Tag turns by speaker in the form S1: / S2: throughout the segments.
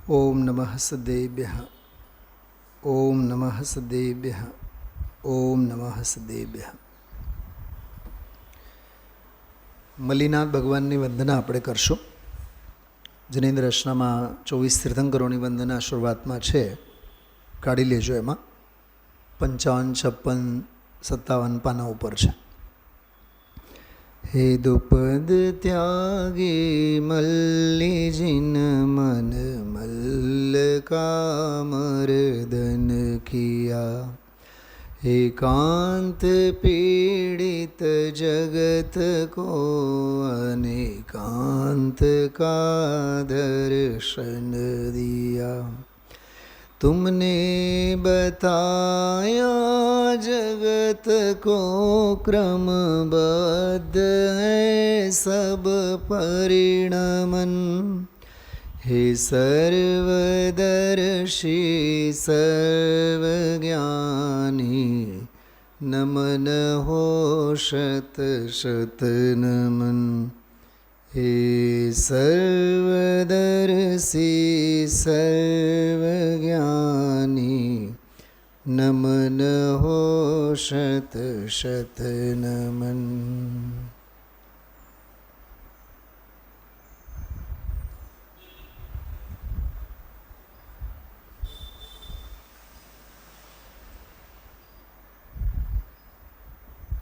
S1: ઓમ નમઃ સદેભ્યઃ. ઓમ નમઃ સદેભ્યઃ. ઓમ નમઃ સદેભ્યઃ. મલ્લીનાથ ભગવાનની વંદના આપણે કરશું. જૈનેન્દ્ર રચનામાં 24 તીર્થંકરોની વંદના શરૂઆતમાં છે, કાઢી લેજો. એમાં 55, 56, 57 પાના ઉપર છે. હે દુપદ ત્યાગી મલ્લી જીન મન મલ્લકામર્દન કિયા. एकांत पीड़ित जगत को अनेकांत का दर्शन दिया. तुमने बताया जगत को क्रमबद्ध है सब परिणमन. हे सर्वदर्शी सर्वज्ञानी नमन हो शत शत नमन. हे सर्वदर्शी सर्वज्ञानी नमन हो शत शत नमन.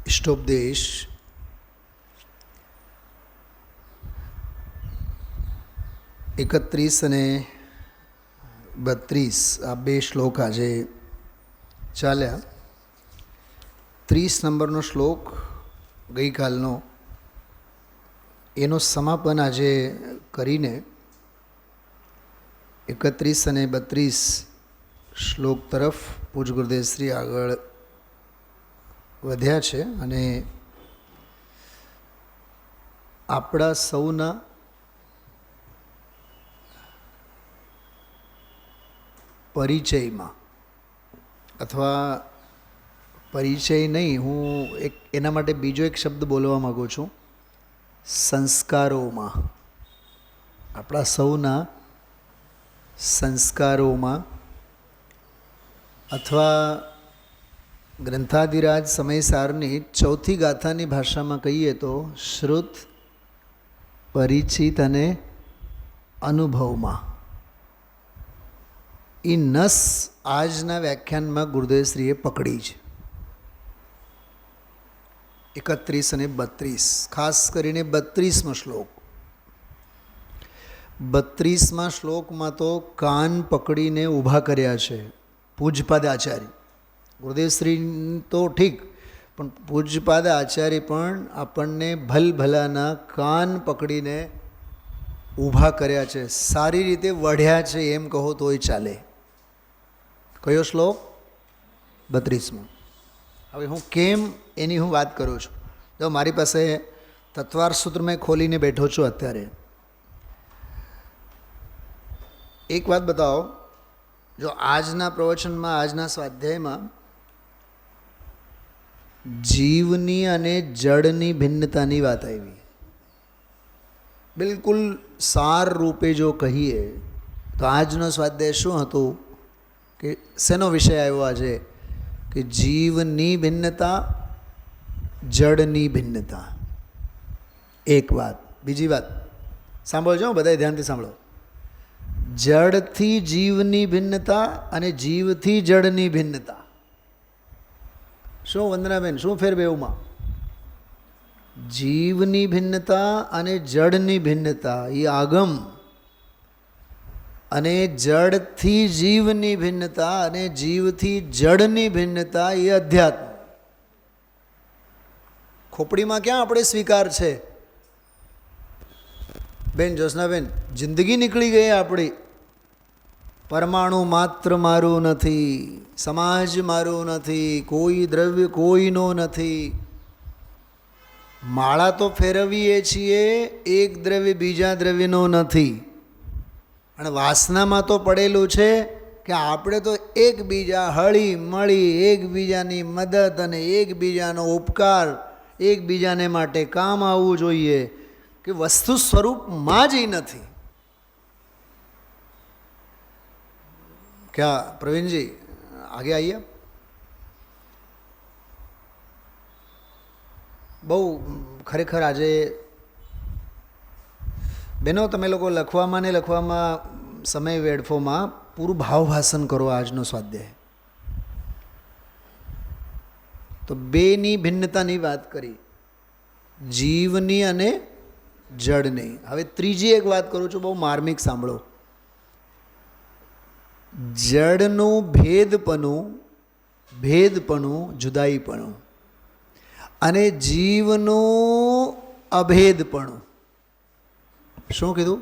S1: ઇષ્ટોપદેશ એકત્રીસ અને 32 આ બે શ્લોક આજે ચાલ્યા. 30 નંબરનો શ્લોક ગઈકાલનો, એનો સમાપન આજે કરીને 31 અને 32 શ્લોક તરફ પૂજ્ય ગુરુદેવશ્રી આગળ વધ્યા છે. અને આપણા સૌના પરિચયમાં, અથવા પરિચય નહીં, હું એના માટે બીજો એક શબ્દ બોલવા માગું છું, સંસ્કારોમાં, આપણા સૌના સંસ્કારોમાં, અથવા ગ્રંથાધિરાજ સમયસારની ચોથી ગાથાની ભાષામાં કહીએ તો શ્રુત, પરિચિત અને અનુભવમાં. એ નસ આજના વ્યાખ્યાનમાં ગુરુદેવશ્રીએ પકડી છે. 31 અને 32, ખાસ કરીને 32મો શ્લોક. 32મા શ્લોકમાં તો કાન પકડીને ઊભા કર્યા છે પૂજ્યપાદ આચાર્ય. ગુરુદેવશ્રી તો ઠીક, પણ પૂજ્યપાદ આચાર્ય પણ આપણને ભલભલાના કાન પકડીને ઊભા કર્યા છે, સારી રીતે વઢ્યા છે એમ કહો તોય ચાલે. કયો શ્લોક? 32મો. હવે હું કેમ એની હું વાત કરું છું. જો મારી પાસે તત્વાર સૂત્ર મેં ખોલીને બેઠો છું અત્યારે. એક વાત બતાવો, જો આજના પ્રવચનમાં, આજના સ્વાધ્યાયમાં જીવની અને જળની ભિન્નતાની વાત આવી. બિલકુલ સાર રૂપે જો કહીએ તો આજનો સ્વાધ્યાય શું હતું, કે શેનો વિષય આવ્યો આજે? કે જીવની ભિન્નતા, જળની ભિન્નતા. એક વાત. બીજી વાત સાંભળજો, બધા ધ્યાનથી સાંભળો. જળથી જીવની ભિન્નતા અને જીવથી જળની ભિન્નતા. શું વંદનાબેન, શું ફેર બેઉમાં? જીવની ભિન્નતા અને જળની ભિન્નતા એ આગમ, અને જળથી જીવની ભિન્નતા અને જીવથી જળની ભિન્નતા એ અધ્યાત્મ. ખોપડીમાં ક્યાં આપણે સ્વીકાર છે બેન જ્યોત્સનાબેન? જિંદગી નીકળી ગઈ આપણી. પરમાણુ માત્ર મારું નથી, સમાજ મારું નથી, કોઈ દ્રવ્ય કોઈનો નથી. માળા તો ફેરવીએ છીએ, એક દ્રવ્ય બીજા દ્રવ્યનો નથી. અને વાસનામાં તો પડેલું છે કે આપણે તો એકબીજા હળી મળી, એકબીજાની મદદ અને એકબીજાનો ઉપકાર, એકબીજાને માટે કામ આવવું જોઈએ, કે વસ્તુ સ્વરૂપમાં જ નથી. क्या प्रवीण जी आगे आइए. બહુ ખરેખર આજે બહેનો તમે લોકો લખવામાં ને લખવામાં સમય વેડફોમાં પૂરું ભાવભાષણ કરો. આજનો સ્વાધ્યાય તો બેની ભિન્નતાની વાત કરી, જીવની અને જડની. હવે ત્રીજી એક વાત કરું છું, બહુ માર્મિક સાંભળો. જડનું ભેદપણું જુદાઈપણું અને જીવનું અભેદપણું. શું કીધું?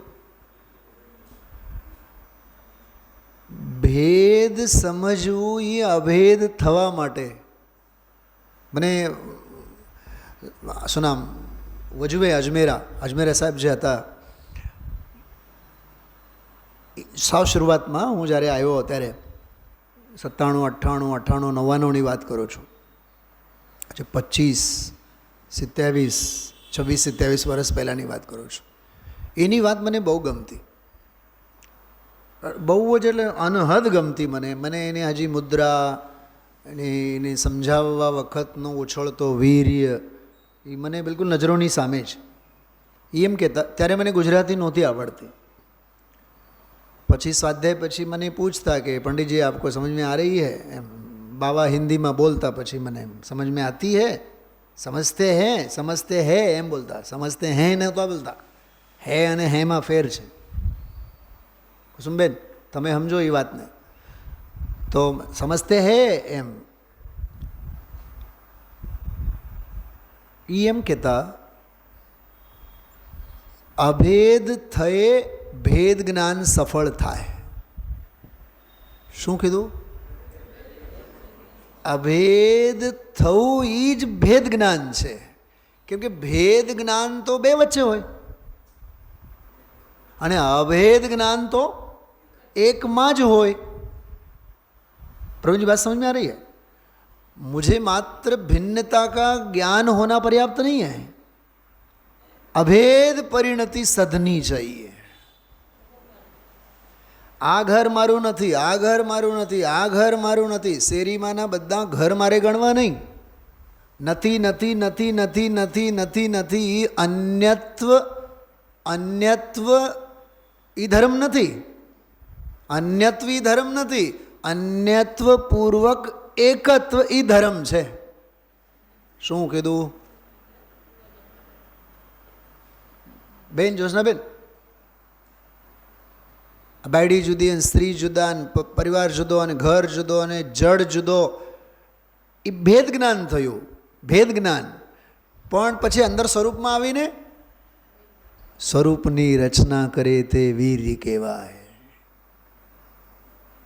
S1: ભેદ સમજવું એ અભેદ થવા માટે. મને શું નામ વજુભાઈ અજમેરા સાહેબ જે હતા, સાવ શરૂઆતમાં હું જ્યારે આવ્યો ત્યારે 97, 98, 98, 99ની વાત કરું છું. 25, 27, 26, 27 વર્ષ પહેલાંની વાત કરું છું. એની વાત મને બહુ ગમતી, બહુ જ એટલે અનહદ ગમતી મને એને હજી મુદ્રા એને સમજાવવા વખતનો ઉછળતો વીર્ય એ મને બિલકુલ નજરોની સામે છે. એમ કહેતા ત્યારે મને ગુજરાતી નહોતી આવડતી. પછી સ્વાધ્યાય પછી મને પૂછતા કે पंडित जी आपको समझ में आ रही है? એમ બાવા હિન્દીમાં બોલતા, પછી મને સમજ में आती है, સમજતે હૈ એમ બોલતા. સમજતે હૈ નહોતા બોલતા, હે અને હેમાં ફેર છે. કુસુમબેન તમે સમજો એ વાતને. તો સમજતે હે એમ એમ કહેતા, અભેદ થયે ભેદ જ્ઞાન સફળ થાય. શું કીધું? અભેદ થવું એ જ ભેદ જ્ઞાન છે. કેમ કે ભેદ જ્ઞાન તો બે વચ્ચે હોય અને અભેદ જ્ઞાન તો એકમાં જ હોય. प्रवीण जी बात समझ में आ रही है? मुझे मात्र भिन्नता का ज्ञान होना पर्याप्त नहीं है, अभेद परिणति सधनी चाहिए. આ ઘર મારું નથી, આ ઘર મારું નથી, આ ઘર મારું નથી. શેરીમાંના બધા ઘર મારે ગણવા નહીં. નથી નથી નથી નથી નથી નથી નથી અન્યત્વ ઈ ધર્મ નથી. અન્યત્વ ઈ ધર્મ નથી. અન્યત્વ પૂર્વક એકત્વ ઈ ધર્મ છે. શું કીધું બેન? જોશનાબેન, બાયડી જુદી અને સ્ત્રી જુદા અને પરિવાર જુદો અને ઘર જુદો અને જડ જુદો, એ ભેદ જ્ઞાન થયું. ભેદ જ્ઞાન પણ પછી અંદર સ્વરૂપમાં આવીને સ્વરૂપની રચના કરે તે વીર્ય કહેવાય.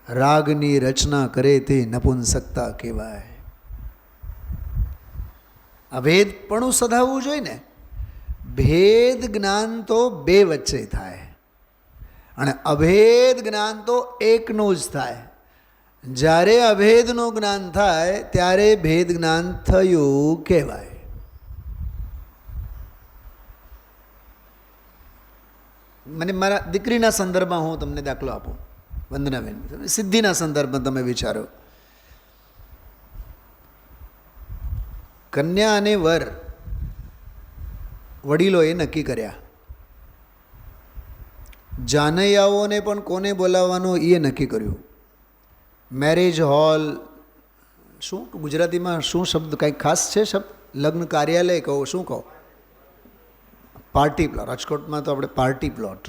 S1: રાગની રચના કરે તે નપુંસકતા કહેવાય. આ ભેદપણું સધાવવું જોઈએ ને. ભેદ જ્ઞાન તો બે વચ્ચે થાય અને અભેદ જ્ઞાન તો એકનું જ થાય. જ્યારે અભેદનું જ્ઞાન થાય ત્યારે ભેદ જ્ઞાન થયું કહેવાય. મને મારા દીકરીના સંદર્ભમાં હું તમને દાખલો આપું. વંદનાબેન, સિદ્ધિના સંદર્ભમાં તમે વિચારો. કન્યા અને વર વડીલોએ નક્કી કર્યા. જાનૈયાઓને પણ કોને બોલાવવાનું એ નક્કી કર્યું. મેરેજ હોલ, શું ગુજરાતીમાં શું શબ્દ કંઈક ખાસ છે શબ્દ? લગ્ન કાર્યાલય કહો, શું કહો? Party plot. રાજકોટમાં તો આપણે પાર્ટી પ્લોટ.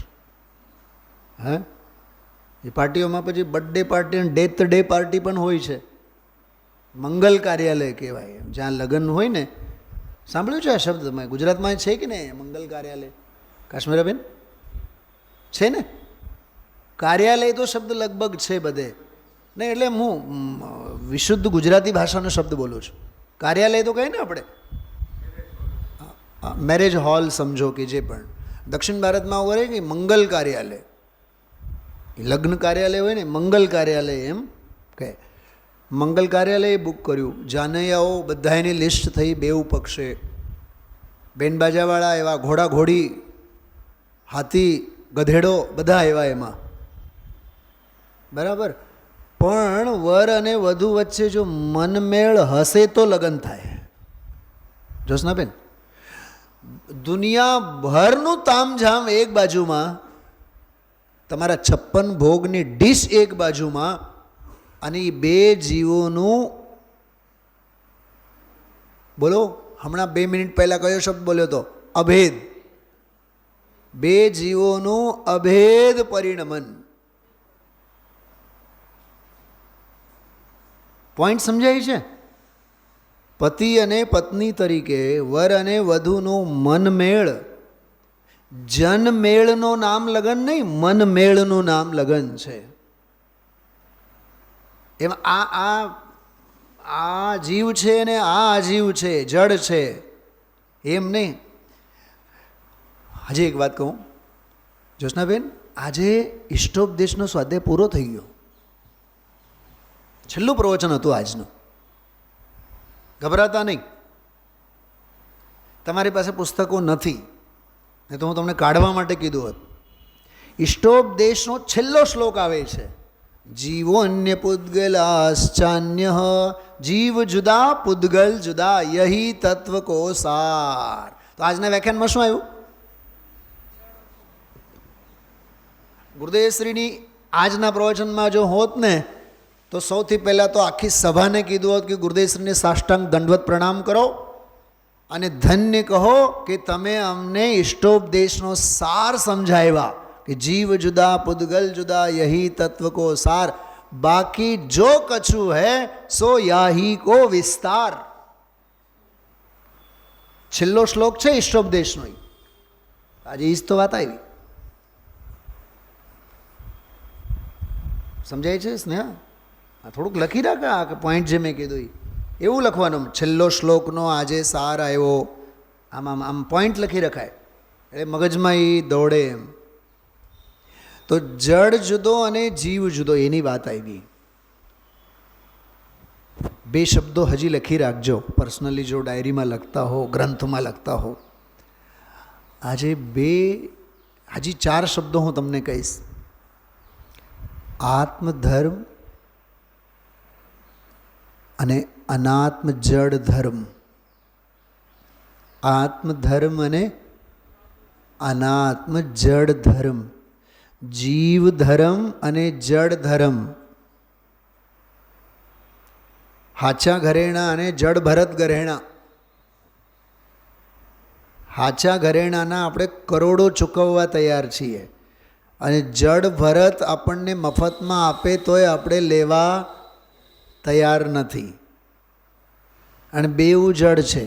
S1: હે, એ પાર્ટીઓમાં પછી બર્થડે પાર્ટી અને ડેથ ડે પાર્ટી પણ હોય છે. મંગલ કાર્યાલય કહેવાય, જ્યાં લગ્ન હોય ને. સાંભળ્યું છે આ શબ્દ તમે? ગુજરાતમાં છે કે નહીં મંગલ કાર્યાલય? કાશ્મીરાબેન છે ને? કાર્યાલય તો શબ્દ લગભગ છે બધે નહીં, એટલે હું વિશુદ્ધ ગુજરાતી ભાષાનો શબ્દ બોલું છું. કાર્યાલય તો કહીએ ને આપણે, મેરેજ હોલ સમજો કે જે પણ. દક્ષિણ ભારતમાં એવું રહે કે મંગલ કાર્યાલય, લગ્ન કાર્યાલય હોય ને, મંગલ કાર્યાલય એમ કહે. મંગલ કાર્યાલયે બુક કર્યું. જાનૈયાઓ બધાની લિસ્ટ થઈ બેઉ પક્ષે. બેનબાજાવાળા એવા, ઘોડા ઘોડી, હાથી ગધેડો બધા આવ્યા એમાં, બરાબર. પણ વર અને વધુ વચ્ચે જો મનમેળ હશે તો લગ્ન થાય. જોશનાબેન, દુનિયાભરનું તામઝામ એક બાજુમાં, તમારા 56 ભોગની ડીશ એક બાજુમાં, અને એ બે જીવોનું, બોલો હમણાં 2 મિનિટ પહેલાં કયો શબ્દ બોલ્યો હતો? અભેદ. બે જીવોનું અભેદ પરિણમન. પોઈન્ટ સમજાય છે? પતિ અને પત્ની તરીકે વર અને વધુનું મનમેળ, જનમેળનું નામ લગ્ન નહીં, મનમેળનું નામ લગ્ન છે. એમ આ જીવ છે ને આ જીવ છે, જડ છે, એમ નહીં. હજી એક વાત કહું જોશનાબેન, આજે ઇષ્ટોપદેશનો સ્વાધ્યાય પૂરો થઈ ગયો. છેલ્લું પ્રવચન હતું આજનું. ગભરાતા નહીં. તમારી પાસે પુસ્તકો નથી ને તો હું તમને કાઢવા માટે કીધું હોત. ઇષ્ટોપદેશનો છેલ્લો શ્લોક આવે છે, જીવો અન્ય પૂદગલાશ્ચાન્ય, જીવ જુદા પૂદગલ જુદા, યહી તત્વ કો સાર. તો આજના વ્યાખ્યાનમાં શું આવ્યું? ગુરુદેવશ્રીની આજના પ્રવચનમાં જો હોત ને તો સૌથી પહેલાં તો આખી સભાને કીધું હોત કે ગુરુદેવશ્રીને સાષ્ટાંગ દંડવત પ્રણામ કરો અને ધન્ય કહો કે તમે અમને ઇષ્ટોપદેશનો સાર સમજાવ્યા કે જીવ જુદા પૂદગલ જુદા, યહી તત્વ કો સાર, બાકી જો કછું હૈ સો યાહી કો વિસ્તાર. છેલ્લો શ્લોક છે ઇષ્ટોપદેશનો. આજે ઈજ તો વાત આવી. સમજાય છે સ્નેહા? થોડુંક લખી રાખા કે પોઈન્ટ જે મેં કીધું એવું લખવાનું. છેલ્લો શ્લોકનો આજે સાર આવ્યો, આમ પોઈન્ટ લખી રખાય એટલે મગજમાં એ દોડે એમ. તો જડ જુદો અને જીવ જુદો એની વાત આવી. 2 શબ્દો હજી લખી રાખજો, પર્સનલી જો ડાયરીમાં લખતા હો, ગ્રંથમાં લખતા હો. આજે હજી 4 શબ્દો હું તમને કહીશ. આત્મધર્મ અને અનાત્મ જડ ધર્મ. આત્મધર્મ અને અનાત્મ જડ ધર્મ. જીવ ધર્મ અને જડ ધર્મ. હાચા ઘરેણા અને જડ ભરત ઘરેણા. હાચા ઘરેણાના આપણે કરોડો ચૂકવવા તૈયાર છીએ અને જડ ભરત આપણને મફતમાં આપે તોય આપણે લેવા તૈયાર નથી. અને બેઉ જડ છે.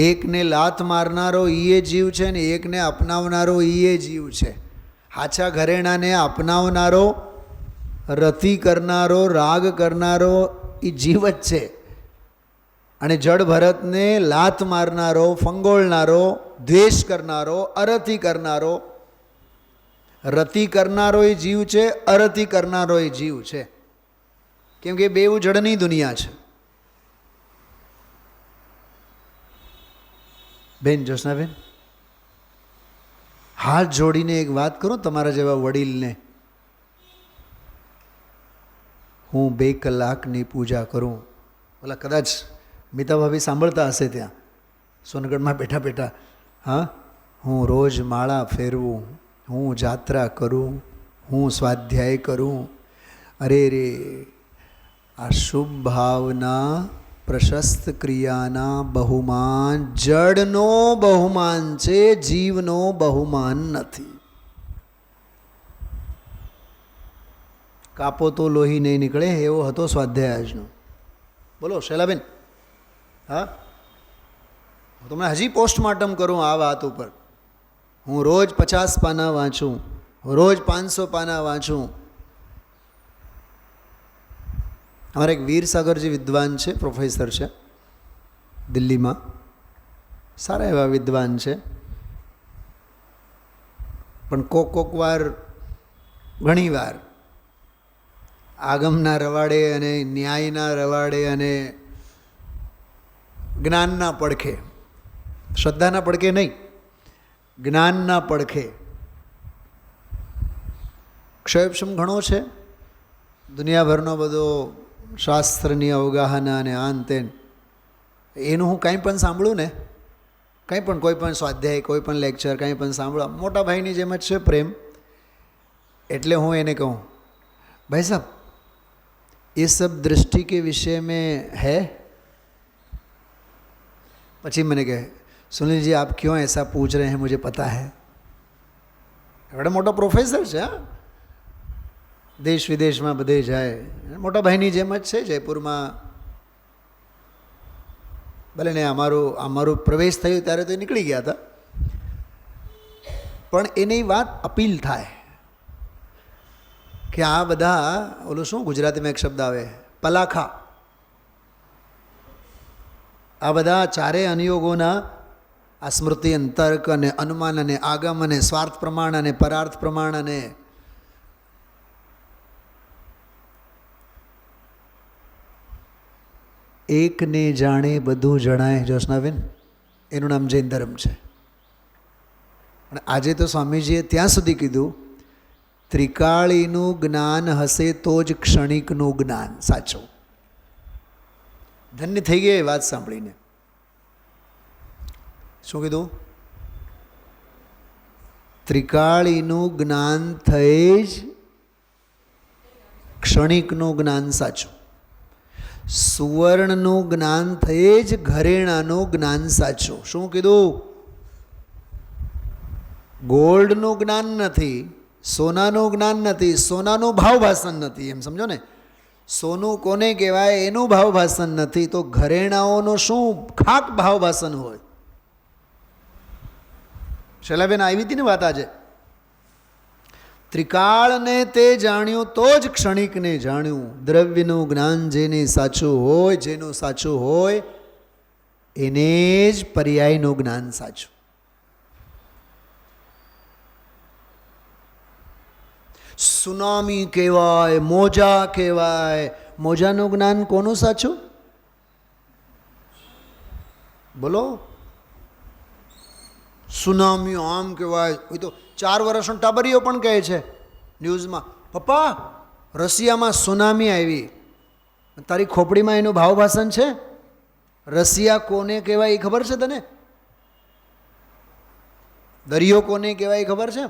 S1: એકને લાત મારનારો ઈએ જીવ છે ને એકને અપનાવનારો ઈએ જીવ છે. હાચા ઘરેણાને અપનાવનારો, રતિ કરનારો, રાગ કરનારો એ જીવ જ છે. અને જડ ભરતને લાત મારનારો, ફંગોળનારો, દ્વેષ કરનારો, અરતિ કરનારો, રતિ કરનારો એ જીવ છે, અરતિ કરનારો એ જીવ છે. કેમ કે બેઉ જડની દુનિયા છે. બેન જોશનાબેન, હાથ જોડીને એક વાત કરું તમારા જેવા વડીલને. હું 2 કલાકની પૂજા કરું. ઓલા કદાચ મીતા ભાભી સાંભળતા હશે ત્યાં સોનગઢમાં બેઠા બેઠા. હા, હું રોજ માળા ફેરવું, હું જાત્રા કરું, હું સ્વાધ્યાય કરું. અરે રે, આ શુભ ભાવના પ્રશસ્ત ક્રિયાના બહુમાન જડનો બહુમાન છે, જીવનો બહુમાન નથી. કાપો તો લોહી નહીં નીકળે એવો હતો સ્વાધ્યાય આજનો. બોલો શૈલાબેન. હા, હું તમને હજી પોસ્ટમોર્ટમ કરું આ વાત ઉપર. હું રોજ 50 પાના વાંચું, રોજ 500 પાના વાંચું. અમારા એક વીરસાગરજી વિદ્વાન છે, પ્રોફેસર છે દિલ્હીમાં, સારા એવા વિદ્વાન છે. પણ કોક વાર, ઘણીવાર આગમના રવાડે અને ન્યાયના રવાડે અને જ્ઞાનના પડખે, શ્રદ્ધાના પડખે નહીં, જ્ઞાનના પડખે ક્ષયક્ષમ ઘણો છે, દુનિયાભરનો બધો શાસ્ત્રની અવગાહના અને આન તેન, એનું હું કંઈ પણ સાંભળું ને, કંઈ પણ કોઈ પણ સ્વાધ્યાય, કોઈ પણ લેક્ચર, કંઈ પણ સાંભળવા, મોટા ભાઈની જેમ જ છે પ્રેમ. એટલે હું એને કહું, ભાઈ સાहब ये सब दृष्टि के विषय में है. પછી મને કહે, सुनील जी आप क्यों ऐसा पूछ रहे हैं, मुझे पता है. એવડો મોટો પ્રોફેસર છે, હા, દેશ વિદેશમાં બધે જાય, મોટા ભાઈની જેમ જ છે. જયપુરમાં ભલે ને અમારું પ્રવેશ થયો ત્યારે તો નીકળી ગયા હતા, પણ એની વાત અપીલ થાય કે આ બધા, ઓલું શું ગુજરાતીમાં એક શબ્દ આવે, પલાખા, આ બધા ચારે અનિયોગોના, આ સ્મૃતિ અને તર્ક અને અનુમાન અને આગમ અને સ્વાર્થ પ્રમાણ અને પરાર્થ પ્રમાણ અને એકને જાણે બધું જણાય, જોશનાબેન, એનું નામ જૈન ધર્મ છે. અને આજે તો સ્વામીજીએ ત્યાં સુધી કીધું, ત્રિકાળીનું જ્ઞાન હશે તો જ ક્ષણિકનું જ્ઞાન સાચું. ધન્ય થઈ ગઈ એ વાત સાંભળીને. શું કીધું? ત્રિકાળીનું જ્ઞાન થઈ જ ક્ષણિકનું જ્ઞાન સાચું. સુવર્ણનું જ્ઞાન થઈ જ ઘરેણાનું જ્ઞાન સાચું. શું કીધું? ગોલ્ડનું જ્ઞાન નથી, સોનાનું જ્ઞાન નથી, સોનાનું ભાવભાષણ નથી, એમ સમજો ને. સોનું કોને કહેવાય એનું ભાવભાષણ નથી, તો ઘરેણાઓનું શું ખાક ભાવભાષણ હોય. શૈલાબેન આવી હતી ને વાત આજે. ત્રિકાળને તે જાણ્યું તો જ ક્ષણિકને જાણ્યું. દ્રવ્યનું જ્ઞાન જેને સાચું હોય, જેનું સાચું હોય એને જ પર્યાયનું જ્ઞાન સાચું. સુનામી કહેવાય, મોજા કહેવાય, મોજાનું જ્ઞાન કોનું સાચું? બોલો. સુનામી આમ કહેવાય, એ તો 4 વર્ષનો ટાબરીઓ પણ કહે છે ન્યૂઝમાં, પપ્પા રશિયામાં સુનામી આવી. તારી ખોપડીમાં એનું ભાવભાષણ છે? રશિયા કોને કહેવાય એ ખબર છે તને? દરિયો કોને કહેવાય એ ખબર છે?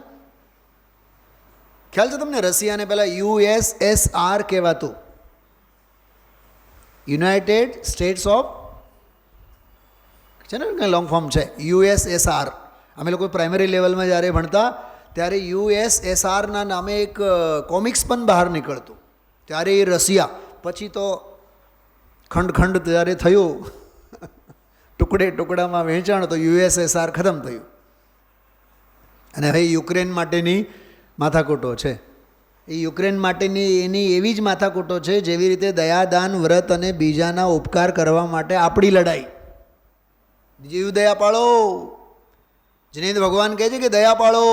S1: ખ્યાલ છે તમને? રશિયાને પહેલાં USSR કહેવાતું, યુનાઇટેડ સ્ટેટ્સ ઓફ, છે ને કંઈ લોંગ ફોર્મ છે, USSR. અમે લોકો પ્રાઇમરી લેવલમાં જ્યારે ભણતા ત્યારે USSRના નામે એક કોમિક્સ પણ બહાર નીકળતું, ત્યારે એ રશિયા, પછી તો ખંડ ખંડ ત્યારે થયું, ટુકડે ટુકડામાં વહેંચાણ, તો USSR ખતમ થયું. અને હવે યુક્રેન માટેની માથાકૂટો છે. એ યુક્રેન માટેની એની એવી જ માથાકૂટો છે જેવી રીતે દયાદાન વ્રત અને બીજાના ઉપકાર કરવા માટે આપણી લડાઈ. જીવ દયા પાળો, જિનેન્દ્ર ભગવાન કહે છે કે દયા પાળો,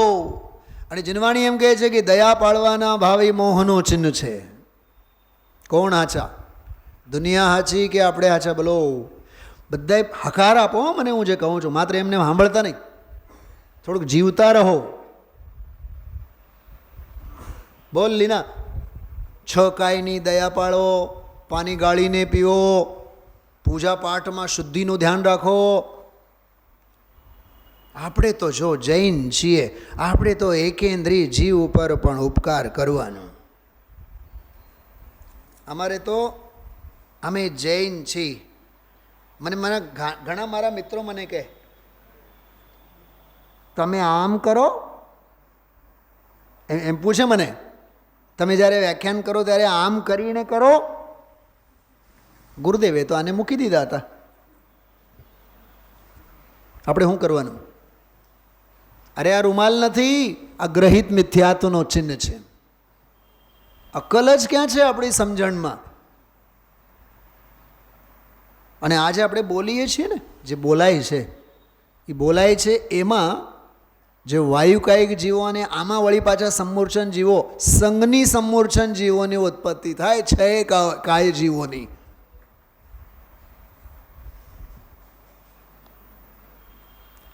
S1: અને જીનવાણી એમ કહે છે કે દયા પાળવાના ભાવ એ મોહનો ચિહ્ન છે. કોણ હાચા? દુનિયા હાચી કે આપણે હાચા? બોલો. બધાએ હકાર આપો મને, હું જે કહું છું, માત્ર એમને સાંભળતા નહીં, થોડુંક જીવતા રહો. બોલ લીના. 6 કાયની દયા પાળો, પાણી ગાળીને પીવો, પૂજા પાઠમાં શુદ્ધિનું ધ્યાન રાખો. આપણે તો જો જૈન છીએ, આપણે તો એકેન્દ્રીય જીવ ઉપર પણ ઉપકાર કરવાનો. અમારે તો, અમે જૈન છીએ. મને ઘણા મારા મિત્રો મને કહે, તમે આમ કરો, એમ પૂછે મને, તમે જ્યારે વ્યાખ્યાન કરો ત્યારે આમ કરીને કરો. ગુરુદેવે તો આને મૂકી દીધા હતા, આપણે શું કરવાનું? અરે આ રૂમાલ નથી, આ ગ્રહિત મિથ્યાત્વનો ચિહ્ન છે. અક્કલ જ ક્યાં છે આપણી સમજણમાં? અને આજે આપણે બોલીએ છીએ ને, જે બોલાય છે એ બોલાય છે એમાં જે વાયુકાયિક જીવો અને આમાં વળી પાછા સમૂર્છન જીવો, સંઘની સમૂર્છન જીવોની ઉત્પત્તિ થાય છે, કાય જીવોની.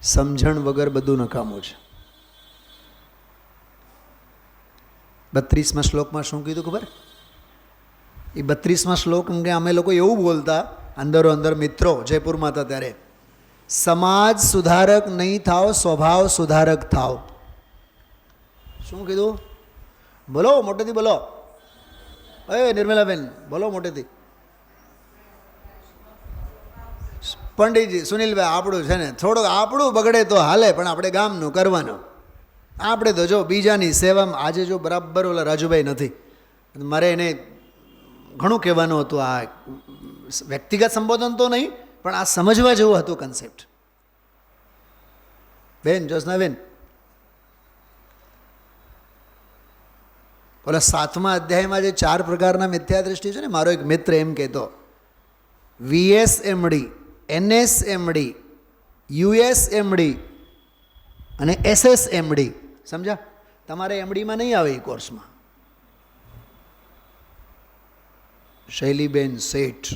S1: સમજણ વગર બધું નકામું છે. 32મા શ્લોકમાં શું કીધું ખબર? એ 32મા શ્લોક અંગે અમે લોકો એવું બોલતા અંદરો અંદર મિત્રો જયપુરમાં હતા ત્યારે, સમાજ સુધારક નહીં થાવ, સ્વભાવ સુધારક થાવ. શું કીધું? બોલો મોટેથી બોલો. નિર્મલાબેન બોલો મોટેથી. પંડિતજી સુનિલભાઈ, આપણું છે ને થોડુંક આપણું બગડે તો હાલે, પણ આપણે ગામનું કરવાનું. આપણે તો જો બીજાની સેવામાં, આજે જો બરાબર ઓલા રાજુભાઈ નથી, મારે એને ઘણું કહેવાનું હતું. આ વ્યક્તિગત સંબોધન તો નહીં, પણ આ સમજવા જેવું હતું કન્સેપ્ટ. બેન જોશનાબેન, ઓલા 7મા અધ્યાયમાં જે 4 પ્રકારના મિથ્યા દ્રષ્ટિ છે ને, મારો એક મિત્ર એમ કહેતો, VSMD, NSMD, USMD અને SSMD. સમજા? તમારે એમડીમાં નહીં આવે એ કોર્સમાં. શૈલીબેન શેઠ,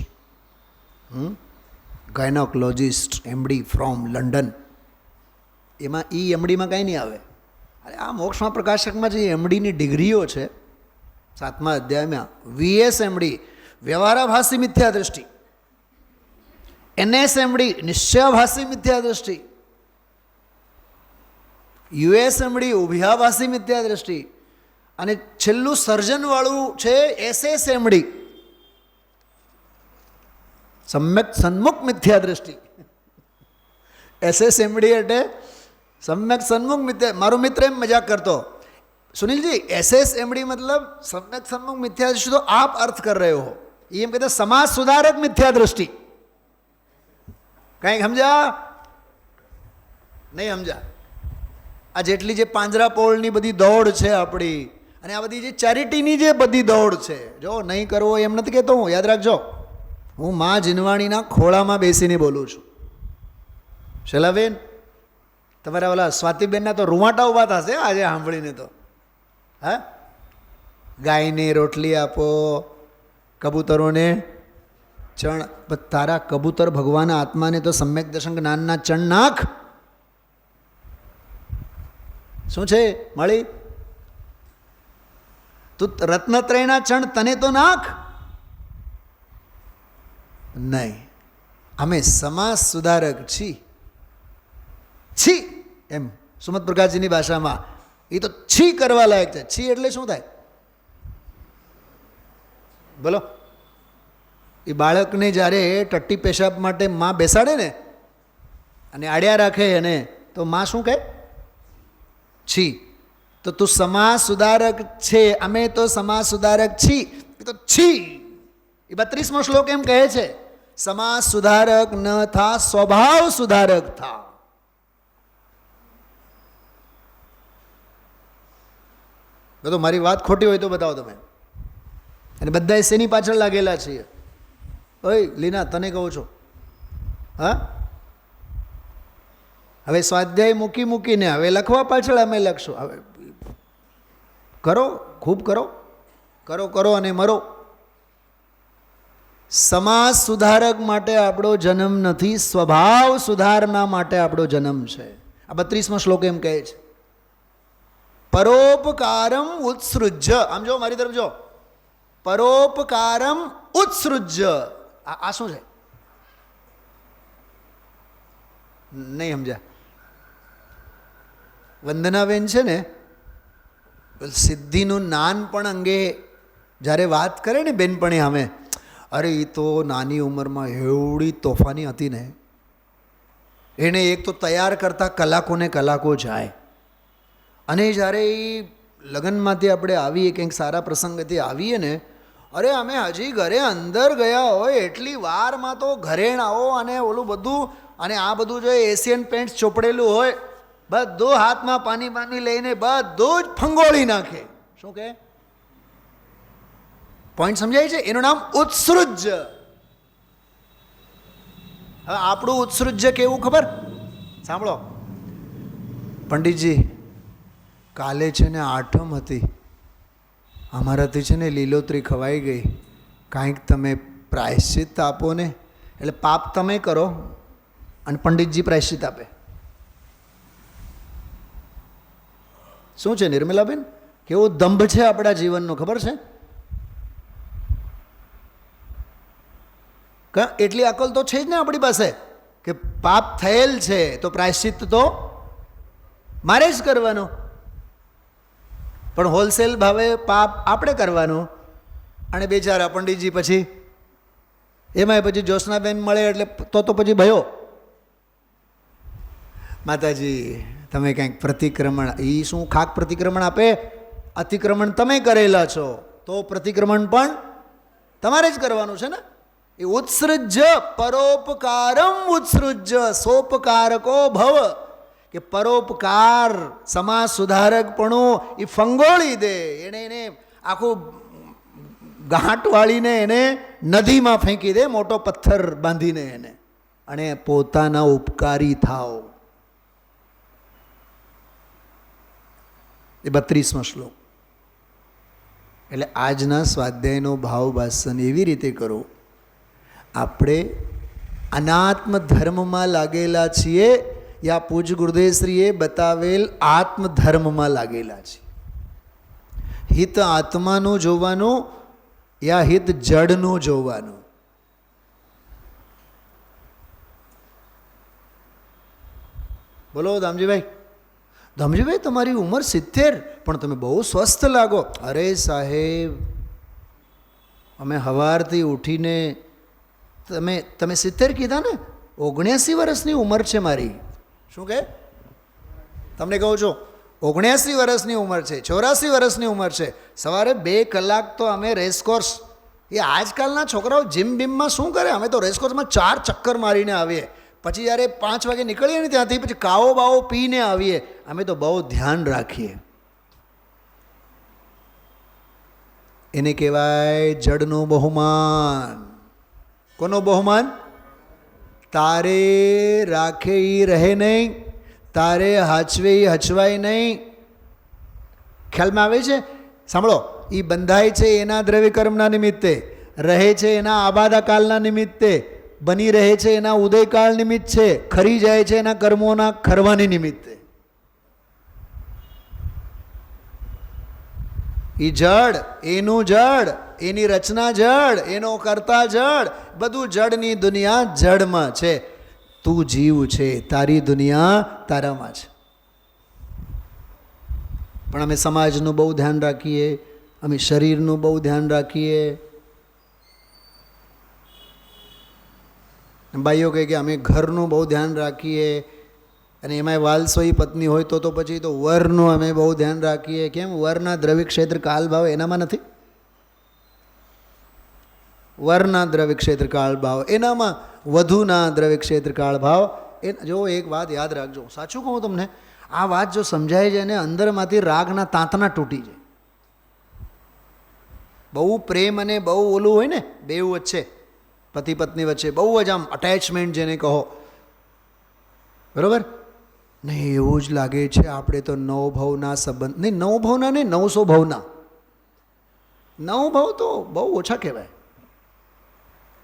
S1: ગાયનોકોલોજિસ્ટ, MD ફ્રોમ લંડન, એમાં એમડીમાં કાંઈ નહીં આવે. અરે આ મોક્ષમાં પ્રકાશકમાં જે એમડીની ડિગ્રીઓ છે 7મા અધ્યાયમાં, VSMD વ્યવહારાભાસી મિથ્યા દ્રષ્ટિ, NSMD નિશ્ચયાભાસી મિથ્યા દ્રષ્ટિ, USMD ઉભયાભાસી મિથ્યા દ્રષ્ટિ, અને છેલ્લું સર્જનવાળું છે SSMD સમ્યક સન્મુખ મિથ્યા દ્રષ્ટિ. SSMD એટલે સમ્યક સન્મુખ મિથ્યા. મારો મિત્ર એમ મજાક કરતો, સુનિલજી SSMD मतलब सम्यक सन्मुख मिथ्या दृष्टि तो आप अर्थ कर रहे हो, ये हम कहते समाज सुधारक मिथ्या दृष्टि. कहीं समझा? नहीं समझा? આ જેટલી જે પાંજરા પોળની બધી દોડ છે આપણી, અને આ બધી જે ચેરિટીની જે બધી દોડ છે, જો નહીં કરવો એમ નથી કહેતો હું, યાદ રાખજો. હું માં જીનવાણીના ખોળામાં બેસીને બોલું છું. શૈલાબેન, તમારા ઓલા સ્વાતિબેનના તો રૂવાટા ઊભા થશે આજે સાંભળીને તો. હા, ગાયને રોટલી આપો, કબૂતરોને ચણ. તારા કબૂતર ભગવાનના આત્માને તો સમ્યક દર્શન જ્ઞાનના ચણ નાખ. શું છે મળી? તું રત્નત્રયના ચણ તને તો નાખ. નહીં, અમે સમાજ સુધારક છી એમ સુમત પ્રકાશજીની ભાષામાં. એ તો છી કરવા લાયક છે. છી એટલે શું થાય બોલો? એ બાળકને જ્યારે ટટ્ટી પેશાબ માટે માં બેસાડે ને અને આડ્યા રાખે એને, તો માં શું કહે? છી. તો તું સમાજ સુધારક છે, અમે તો સમાજ સુધારક છી. એ તો છી. એ 32મો શ્લોક એમ કહે છે, સમાજ સુધારક ન થા, સ્વભાવ સુધારક થા. તો મારી વાત ખોટી હોય તો બતાવો તમે. અને બધા શેની પાછળ લાગેલા છીએ? ઓય લીના, તને કહું છું, હા, હવે સ્વાધ્યાય મૂકીને હવે લખવા પાછળ અમે લખશું. હવે કરો, ખૂબ કરો અને મરો. સમાજ સુધારક માટે આપણો જન્મ નથી, સ્વભાવ સુધારણા માટે આપણો જન્મ છે. આ 32મો શ્લોક એમ કહે છે. પરોપકારમ ઉત્સૃજ્ય. આમ જો મારી તરફ જો, પરોપકારમ ઉત્સૃજ્ય. આ શું છે? નહીં સમજ્યા? વંદનાબેન છે ને, સિદ્ધિનું નાનપણ અંગે જ્યારે વાત કરે ને બેનપણી અમે, અરે એ તો નાની ઉંમરમાં એવડી તોફાની હતી ને, એને એક તો તૈયાર કરતા કલાકોને કલાકો જાય. અને જ્યારે એ લગ્નમાંથી આપણે આવીએ, કંઈક સારા પ્રસંગથી આવીએ ને, અરે અમે હજી ઘરે અંદર ગયા હોય એટલી વારમાં તો ઘરેણાઓ અને ઓલું બધું, અને આ બધું જો એશિયન પેન્ટ ચોપડેલું હોય, બધું હાથમાં પાણી લઈને બધું જ ફંગોળી નાખે. શું કહે? પોઈન્ટ સમજાય છે? એનું નામ ઉત્સૃજ્ય. હવે આપણું ઉત્સૃજ્ય કેવું ખબર? સાંભળો પંડિતજી, કાલે છે ને 8મ હતી, અમારાથી છે ને લીલોતરી ખવાઈ ગઈ, કાંઈક તમે પ્રાયશ્ચિત આપો ને. એટલે પાપ તમે કરો અને પંડિતજી પ્રાયશ્ચિત આપે. શું છે નિર્મલાબેન? કેવો દંભ છે આપણા જીવનનો, ખબર છે? એટલી અકલ તો છે જ ને આપણી પાસે કે પાપ થયેલ છે તો પ્રાયશ્ચિત્ત તો મારે જ કરવાનો, પણ હોલસેલ ભાવે પાપ આપણે કરવાનો. અને બેચારા પંડિતજી પછી એમાંય પછી જ્યોત્સનાબેન મળે એટલે તો પછી ભયો, માતાજી તમે કંઈક પ્રતિક્રમણ, એ શું ખાક પ્રતિક્રમણ આપે? અતિક્રમણ તમે કરેલા છો તો પ્રતિક્રમણ પણ તમારે જ કરવાનું છે ને. એ ઉત્સૃજ પરોપકારમ ઉત્સૃજ સોપકારકો ભવ, કે પરોપકાર સમાજ સુધારકપણું એ ફંગોળી દે, એને આખું ગાંઠ વાળીને એને નદીમાં ફેંકી દે, મોટો પથ્થર બાંધીને એને, અને પોતાના ઉપકારી થાવ. એ 32મો શ્લોક. એટલે આજના સ્વાધ્યાયનો ભાવ ભાષણ એવી રીતે કરો, આપણે અનાત્મ ધર્મમાં લાગેલા છીએ યા પૂજ ગુરુદેવશ્રીએ બતાવેલ આત્મધર્મમાં લાગેલા છીએ. હિત આત્માનું જોવાનું યા હિત જડનું જોવાનું? બોલો દામજીભાઈ. દામજીભાઈ તમારી ઉંમર 70 પણ તમે બહુ સ્વસ્થ લાગો. અરે સાહેબ, અમે સવારથી ઉઠીને તમે 70 કીધા ને, 79 વર્ષની ઉંમર છે મારી. શું કહે? તમને કહું છું 79 વર્ષની ઉંમર છે, 84 વર્ષની ઉંમર છે. સવારે 2 કલાક તો અમે રેસકોર્સ, એ આજકાલના છોકરાઓ જીમ બીમમાં શું કરે, અમે તો રેસકોર્સમાં 4 ચક્કર મારીને આવીએ, પછી જ્યારે 5 વાગે નીકળીએ ને ત્યાંથી પછી કાવો બાવો પીને આવીએ. અમે તો બહુ ધ્યાન રાખીએ. એને કહેવાય જડનું બહુમાન. કોનો બહુમાન? તારે રાખે એ રહે નહીં, તારે હાચવે એ હચવાય નહીં. ખ્યાલમાં આવે છે? સાંભળો, એ બંધાય છે એના દ્રવ્યકર્મના નિમિત્તે, રહે છે એના આબાદાકાલના નિમિત્તે, બની રહે છે એના ઉદયકાળ નિમિત્ત છે, ખરી જાય છે એના કર્મોના ખરવાની નિમિત્તે. એ જડ, એનું જડ, એની રચના જડ, એનો કરતા જડ, બધું જડની દુનિયા જડમાં છે. તું જીવ છે, તારી દુનિયા તારામાં છે. પણ અમે સમાજનું બહુ ધ્યાન રાખીએ, અમે શરીરનું બહુ ધ્યાન રાખીએ. ભાઈઓ કહે કે અમે ઘરનું બહુ ધ્યાન રાખીએ, અને એમાંય વાલસોઈ પત્ની હોય તો પછી તો વરનું અમે બહુ ધ્યાન રાખીએ. કેમ? વરના દ્રવ્ય ક્ષેત્ર કાળ ભાવ એનામાં નથી? વરના દ્રવ્ય ક્ષેત્ર કાળ ભાવ એનામાં, વધુના દ્રવ્ય ક્ષેત્ર કાળ ભાવ એ. જો એક વાત યાદ રાખજો, સાચું કહું તમને, આ વાત જો સમજાય જાય ને અંદરમાંથી રાગના તાંતના તૂટી જાય. બહુ પ્રેમ અને બહુ ઓલું હોય ને બેઉ વચ્ચે, પતિ પત્ની વચ્ચે બહુ જ આમ અટેચમેન્ટ જેને કહો, બરાબર? નહીં એવું જ લાગે છે આપણે તો 9 ભાવના સંબંધ, નહીં 9 ભાવના નહીં, 900 ભાવના. 9 ભાવ તો બહુ ઓછા કહેવાય.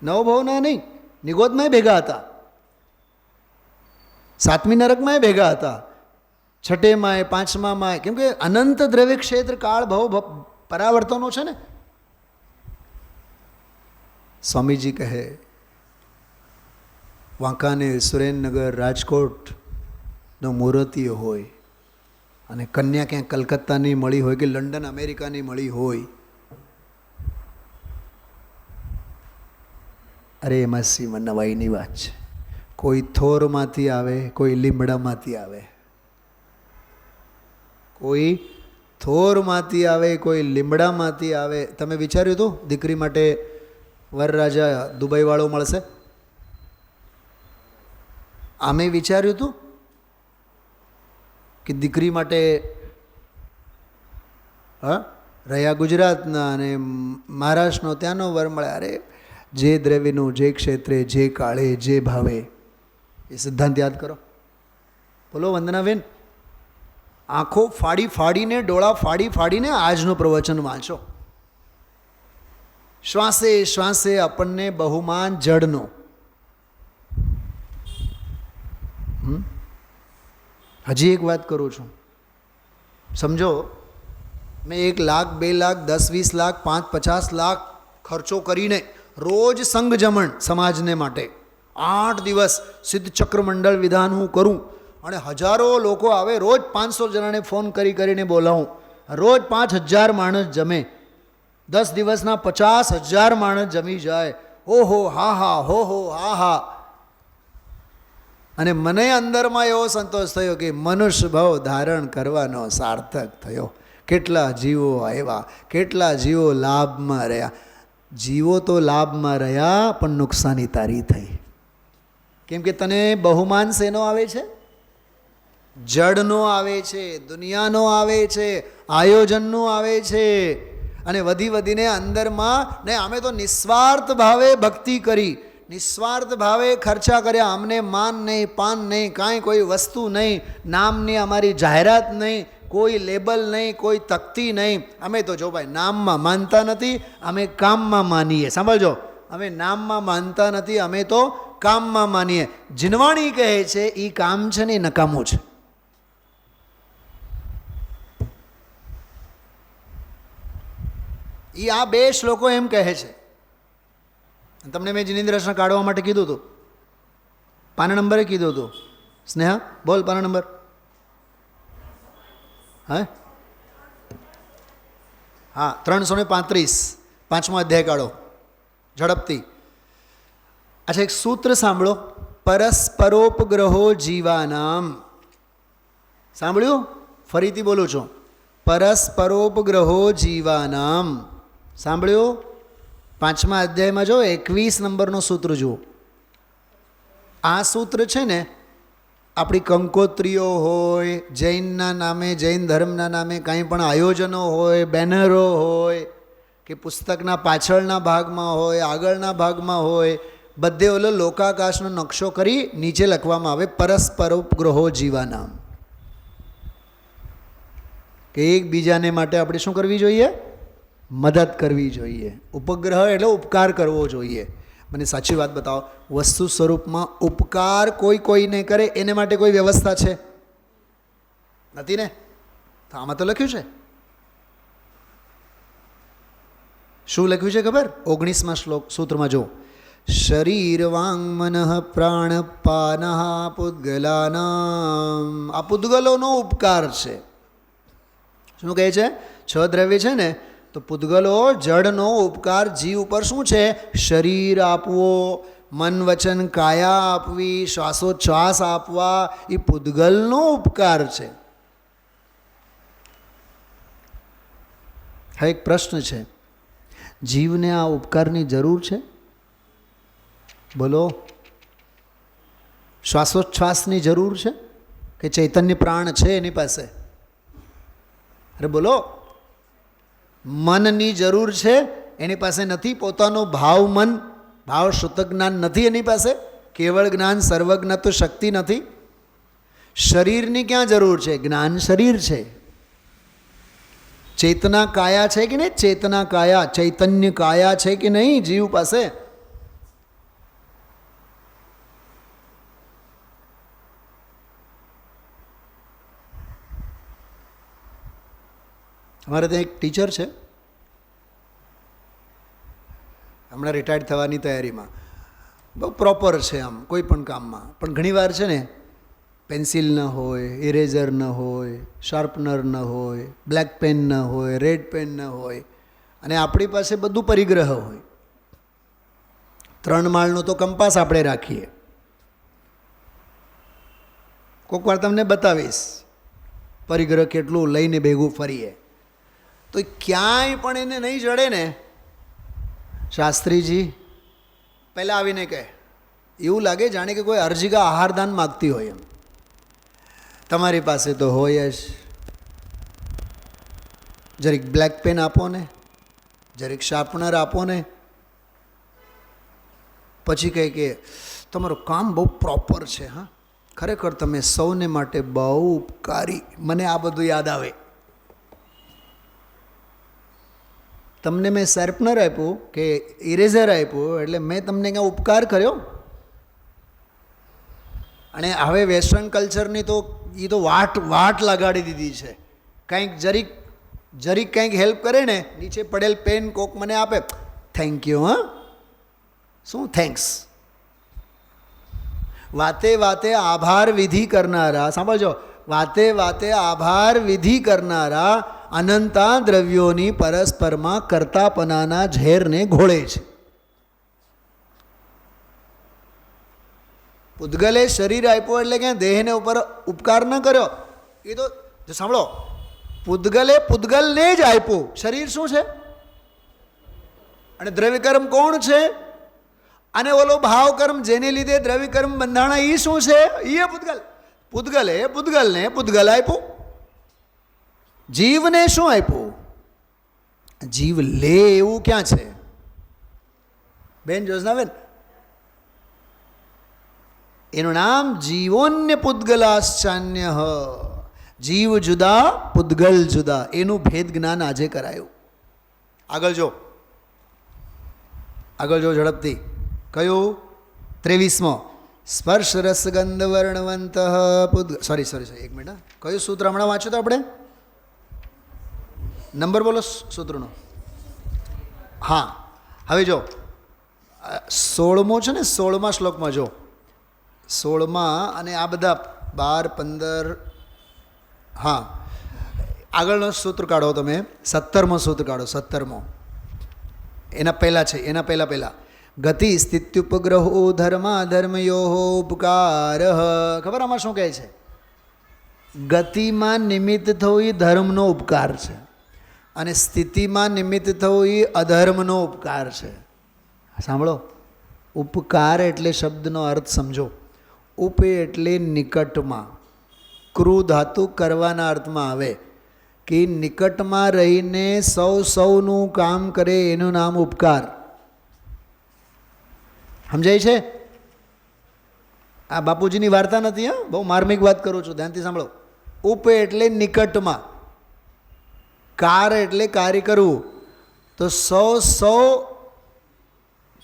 S1: 9 ભાવના નહીં, નિગોદમાંય ભેગા હતા, 7મી નરકમાંય ભેગા હતા, 6ઠેમાંય 5મામાંય. કેમ કે અનંત દ્રવ્ય ક્ષેત્ર કાળ ભાવ પરાવર્તનો છે ને. સ્વામીજી કહે વાંકાનેર, સુરેન્દ્રનગર, રાજકોટનો મૂર્તિઓ હોય અને કન્યા ક્યાંક કલકત્તાની મળી હોય કે લંડન અમેરિકાની મળી હોય, અરે એમાં સીમાં નવાઈની વાત છે. કોઈ થોરમાંથી આવે, કોઈ લીમડામાંથી આવે, કોઈ થોરમાંથી આવે, કોઈ લીમડામાંથી આવે. તમે વિચાર્યું હતું દીકરી માટે વરરાજા દુબઈવાળો મળશે? આમે વિચાર્યું હતું કે દીકરી માટે રહ્યા ગુજરાતના અને મહારાષ્ટ્રનો ત્યાંનો વર મળે? અરે જે દ્રવ્યનું, જે ક્ષેત્રે, જે કાળે, જે ભાવે, એ સિદ્ધાંત યાદ કરો. બોલો વંદનાબેન, આંખો ફાડી ફાડીને, ડોળા ફાડી ફાડીને આજનું પ્રવચન વાંચો. શ્વાસે શ્વાસે આપણને બહુમાન જડનો. હજી એક વાત કરું છું, સમજો. મેં 1 લાખ 2 લાખ 10 20 લાખ 5 50 લાખ ખર્ચો કરીને રોજ સંઘ જમણ સમાજને માટે 8 દિવસ સિદ્ધ ચક્ર મંડળ વિધાન હું કરું અને હજારો લોકો આવે, રોજ 500 જણાને ફોન કરીને બોલાવું, રોજ 5000 માણસ જમે, 10 દિવસના 50,000 માણસ જમી જાય. ઓહો હા હા હો હો હા હા. અને મને અંદરમાં એવો સંતોષ થયો કે મનુષ્ય ભાવ ધારણ કરવાનો સાર્થક થયો. કેટલા જીવો આવ્યા, કેટલા જીવો લાભમાં રહ્યા. જીવો તો લાભમાં રહ્યા પણ નુકસાની તારી થઈ. કેમ કે તને બહુમાન શેનો આવે છે? જડનો આવે છે, દુનિયાનો આવે છે, આયોજનનો આવે છે. અને વધીને અંદરમાં ને અમે તો નિસ્વાર્થ ભાવે ભક્તિ કરી, નિસ્વાર્થ ભાવે ખર્ચા કર્યા. અમને માન નહીં, પાન નહીં, કાંઈ કોઈ વસ્તુ નહીં, નામની અમારી જાહેરાત નહીં, કોઈ લેબલ નહીં, કોઈ તકતી નહીં. અમે તો જો ભાઈ નામમાં માનતા નથી, અમે કામમાં માનીએ. સાંભળજો, અમે નામમાં માનતા નથી, અમે તો કામમાં માનીએ. જીનવાણી કહે છે એ કામ છે ને એ નકામું છે. એ આ 2 શ્લોકો એમ કહે છે. તમને મેં જિનેન્દ્રશન કાઢવા માટે કીધું હતું, પાના નંબરે કીધું હતું. સ્નેહા બોલ પાના નંબર. હા 335, 5મો અધ્યાય કાઢો ઝડપથી. અચ્છા, એક સૂત્ર સાંભળો, પરસ્પરોપગ્રહો જીવાનામ. સાંભળ્યું? ફરીથી બોલું છું, પરસ્પરોપગ્રહો જીવાનામ. સાંભળ્યું? 5મા અધ્યાયમાં જો 21 નંબરનો સૂત્ર જુઓ. આ સૂત્ર છે ને, આપણી કંકોત્રીઓ હોય, જૈનના નામે, જૈન ધર્મના નામે કાંઈ પણ આયોજનો હોય, બેનરો હોય કે પુસ્તકના પાછળના ભાગમાં હોય, આગળના ભાગમાં હોય, બધે ઓલો લોકાકાશનો નકશો કરી નીચે લખવામાં આવે પરસ્પરોપગ્રહો જીવાનામ. કે એકબીજાને માટે આપણે શું કરવી જોઈએ? મદદ કરવી જોઈએ. ઉપગ્રહ એટલે ઉપકાર કરવો જોઈએ. મને સાચી વાત બતાવો, વસ્તુ સ્વરૂપમાં ઉપકાર કોઈને કરે એને માટે કોઈ વ્યવસ્થા છે? નથી ને? તો આમાં તો લખ્યું છે. શું લખ્યું છે ખબર? 19મા શ્લોક સૂત્રમાં જો, શરીર વાંગ મન પ્રાણ પાન પુદ્ગલાનામ. આ પુદ્ગલોનો ઉપકાર છે. શું કહે છે? 6 દ્રવ્ય છે ને, તો પૂતગલો જડનો ઉપકાર જીવ ઉપર શું છે? શરીર આપવો, મન વચન કાયા આપવી, શ્વાસોચ્છ્વાસ આપવા, એ પૂતગલનો ઉપકાર છે. હા, એક પ્રશ્ન છે, જીવને આ ઉપકારની જરૂર છે? બોલો. શ્વાસોચ્છ્વાસની જરૂર છે કે ચૈતન્ય પ્રાણ છે એની પાસે? અરે બોલો. મનની જરૂર છે એની પાસે નથી? પોતાનો ભાવ મન, ભાવ શુદ્ધ જ્ઞાન નથી એની પાસે? કેવળ જ્ઞાન, સર્વજ્ઞ તો શક્તિ નથી? શરીરની ક્યાં જરૂર છે? જ્ઞાન શરીર છે. ચેતના કાયા છે કે નહીં? ચેતના કાયા, ચૈતન્ય કાયા છે કે નહીં જીવ પાસે? અમારે ત્યાં એક ટીચર છે, હમણાં રિટાયર્ડ થવાની તૈયારીમાં, બહુ પ્રોપર છે આમ કોઈ પણ કામમાં, પણ ઘણીવાર છે ને પેન્સિલ ન હોય, ઇરેઝર ન હોય, શાર્પનર ન હોય, બ્લેક પેન ન હોય, રેડ પેન ન હોય, અને આપણી પાસે બધું પરિગ્રહ હોય. 3 માળનો તો કંપાસ આપણે રાખીએ. કોઈક વાર તમને બતાવીશ પરિગ્રહ કેટલું લઈને ભેગું ફરીએ. તો ક્યાંય પણ એને નહીં જડે ને, શાસ્ત્રીજી પહેલાં આવીને કહે, એવું લાગે જાણે કે કોઈ અરજીગા આહારદાન માગતી હોય એમ. તમારી પાસે તો હોય જ, જરીક બ્લેક પેન આપો ને, જરીક શાર્પનર આપો ને. પછી કહે કે તમારું કામ બહુ પ્રોપર છે, હા ખરેખર તમે સૌને માટે બહુ ઉપકારી. મને આ બધું યાદ આવે. તમને મેં શાર્પનર આપ્યું કે ઇરેઝર આપ્યું એટલે મેં તમને ક્યાં ઉપકાર કર્યો? અને હવે વેસ્ટર્ન કલ્ચરની તો એ તો વાટ લગાડી દીધી છે. કંઈક જરીક જરીક કંઈક હેલ્પ કરે ને, નીચે પડેલ પેન કોક મને આપે, થેન્ક યુ. હા, શું થેન્ક્સ? વાતે વાતે આભાર વિધિ કરનારા, સાંભળજો, વાતે વાતે આભાર વિધિ કરનારા અનંતા દ્રવ્યોની પરસ્પરમાં કરતાપનાના ઝેરને ઘોળે છે. પૂતગલે શરીર આપ્યો એટલે કે દેહને ઉપર ઉપકાર ન કર્યો. એ તો સાંભળો, પૂતગલે પૂતગલને જ આપ્યું. શરીર શું છે? અને દ્રવ્યકર્મ કોણ છે? અને ઓલો ભાવકર્મ જેને લીધે દ્રવ્યકર્મ બંધાણા, એ શું છે? એ પૂતગલ. પૂતગલે પૂતગલને પૂતગલ આપ્યું. જીવને શું આપ્યું? જીવ લે એવું ક્યાં છે? બેન જોજનાબેન, એનું નામ જીવોન્ય પૂતગલાશ્ચાન્ય. જીવ જુદા, પૂતગલ જુદા, એનું ભેદ જ્ઞાન આજે કરાયું. આગળ જો, આગળ જો ઝડપથી. કયું? 23મો. સ્પર્શ રસગંધ વર્ણવંત સોરી 1 મિનિટ. કયું સૂત્ર હમણાં વાંચ્યું તો આપણે? નંબર બોલો સૂત્રનો. હા, હવે જો 16મો છે ને, 16મા શ્લોકમાં જો, 16મા અને આ બધા 12, 15, હા, આગળનો સૂત્ર કાઢો તમે. 17મો સૂત્ર કાઢો. 17મો એના પહેલાં છે, એના પહેલાં ગતિ સ્થિત્યુપગ્રહો ધર્માધર્મયો ઉપકાર. ખબર આમાં શું કહે છે? ગતિમાં નિમિત્ત થવું એ ધર્મનો ઉપકાર છે, અને સ્થિતિમાં નિમિત્ત થવું એ અધર્મનો ઉપકાર છે. સાંભળો, ઉપકાર એટલે શબ્દનો અર્થ સમજો. ઉપ એટલે નિકટમાં, ક્રુ ધાતુ કરવાના અર્થમાં આવે કે નિકટમાં રહીને સૌનું કામ કરે એનું નામ ઉપકાર. સમજાય છે? આ બાપુજીની વાર્તા નથી, હા, બહુ માર્મિક વાત કરું છું, ધ્યાનથી સાંભળો. ઉપ એટલે નિકટમાં, કાર એટલે કાર્ય કરવું. તો સૌ